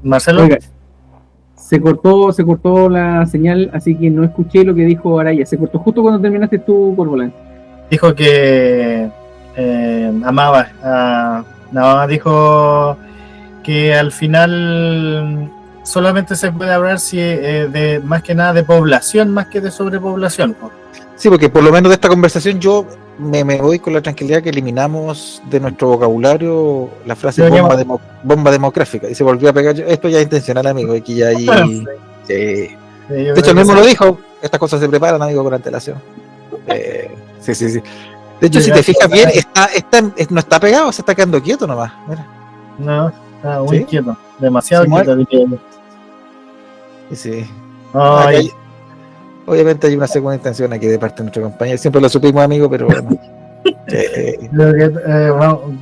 S2: Marcelo.
S4: Oiga, se cortó la señal, así que no escuché lo que dijo Araya. Se cortó justo cuando terminaste tú, Corvolán.
S2: Dijo que dijo que al final solamente se puede hablar si de más que nada de población más que de sobrepoblación.
S3: Sí, porque por lo menos de esta conversación yo me voy con la tranquilidad que eliminamos de nuestro vocabulario la frase bomba demográfica y se volvió a pegar. Esto ya es intencional, amigo, aquí ya hay... de hecho, él mismo lo dijo, Estas cosas se preparan, amigo, con antelación. Sí, sí, sí. De hecho, si te fijas bien, no está pegado, se está quedando quieto nomás. Mira.
S2: No, está muy
S3: ¿Sí?
S2: quieto. Demasiado
S3: Sí,
S2: quieto, diría yo.
S3: Sí.
S2: Ay,
S3: Obviamente hay una segunda intención aquí de parte de nuestro compañero. Siempre lo supimos, amigo, pero bueno.
S2: creo que,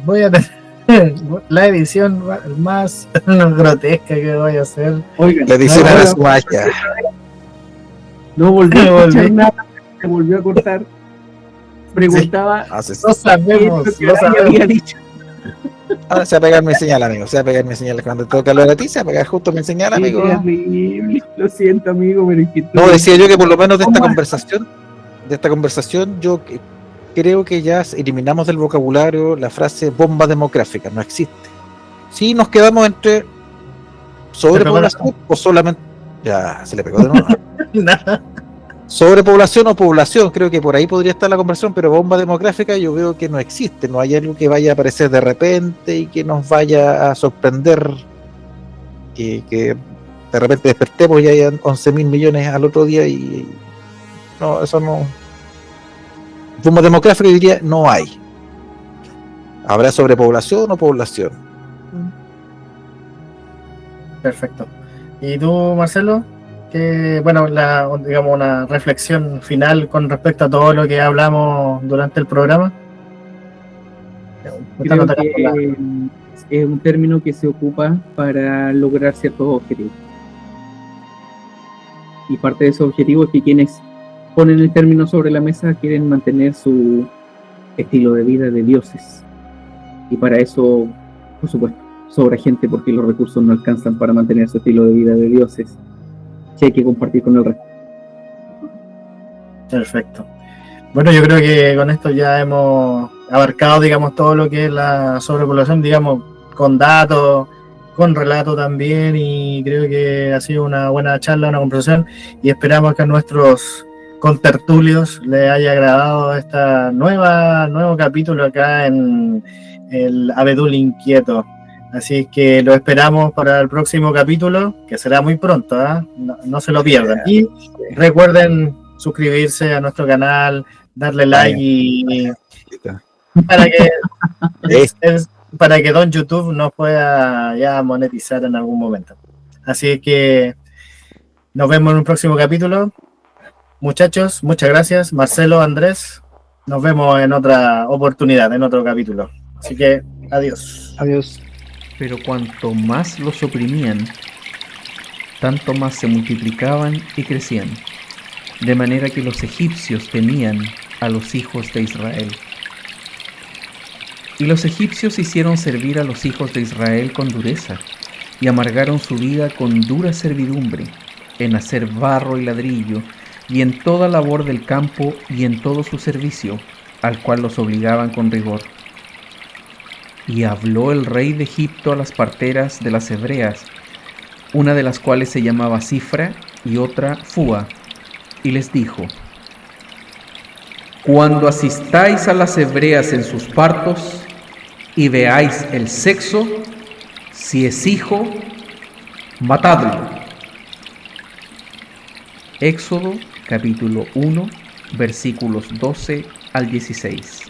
S2: voy a tener la edición más grotesca que voy a hacer.
S4: Oigan,
S3: La edición
S2: No,
S3: a la
S2: no,
S3: su magia.
S4: no volvió a
S2: Volví.
S4: escuchar nada, se volvió a cortar. Preguntaba
S2: Lo sabemos,
S4: qué
S2: lo
S4: es lo que
S2: sabemos.
S4: había dicho.
S3: Ahora se va a pegar mi señal, amigo. Se va a pegar mi señal. Cuando toca lo de ti, se va a pegar justo mi señal,
S4: Qué
S3: amigo.
S4: terrible. Lo siento, amigo, pero es que
S3: No, decía yo que por lo menos de esta
S4: ¿Cómo?
S3: conversación, yo creo que ya eliminamos del vocabulario la frase bomba demográfica. No existe. Sí, nos quedamos entre sobrepoblación o solamente. Ya, se le pegó de nuevo. Sobrepoblación o población, creo que por ahí podría estar la conversión, pero bomba demográfica yo veo que no existe, no hay algo que vaya a aparecer de repente y que nos vaya a sorprender y que de repente despertemos y hayan 11.000 millones al otro día y no, eso no. Bomba demográfica yo diría no hay. ¿Habrá sobrepoblación o población?
S2: Perfecto. ¿Y tú, Marcelo? Bueno, digamos una reflexión final con respecto a todo lo que hablamos durante el programa.
S4: creo que es un término que se ocupa para lograr ciertos objetivos. Y parte de esos objetivos es que quienes ponen el término sobre la mesa quieren mantener su estilo de vida de dioses. Y para eso, por supuesto, sobra gente porque los recursos no alcanzan para mantener su estilo de vida de dioses. Que hay que compartir con el resto.
S2: Perfecto. Bueno, yo creo que con esto ya hemos abarcado, digamos, todo lo que es la sobrepoblación, digamos, con datos, con relato también, y creo que ha sido una buena charla, una conversación, y esperamos que a nuestros contertulios les haya agradado esta nuevo capítulo acá en el Abedul Inquieto. Así que lo esperamos para el próximo capítulo, que será muy pronto, ¿eh? No se lo pierdan. Y recuerden suscribirse a nuestro canal, darle like y para que para que Don YouTube nos pueda ya monetizar en algún momento. Así que nos vemos en un próximo capítulo. Muchachos, muchas gracias. Marcelo, Andrés, nos vemos en otra oportunidad, en otro capítulo. Así que adiós.
S3: Adiós.
S1: Pero cuanto más los oprimían, tanto más se multiplicaban y crecían, de manera que los egipcios temían a los hijos de Israel. Y los egipcios hicieron servir a los hijos de Israel con dureza, y amargaron su vida con dura servidumbre, en hacer barro y ladrillo, y en toda labor del campo y en todo su servicio, al cual los obligaban con rigor. Y habló el rey de Egipto a las parteras de las hebreas, una de las cuales se llamaba Cifra y otra Fua, y les dijo: cuando asistáis a las hebreas en sus partos y veáis el sexo, si es hijo, matadlo. Éxodo capítulo 1, versículos 12 al 16.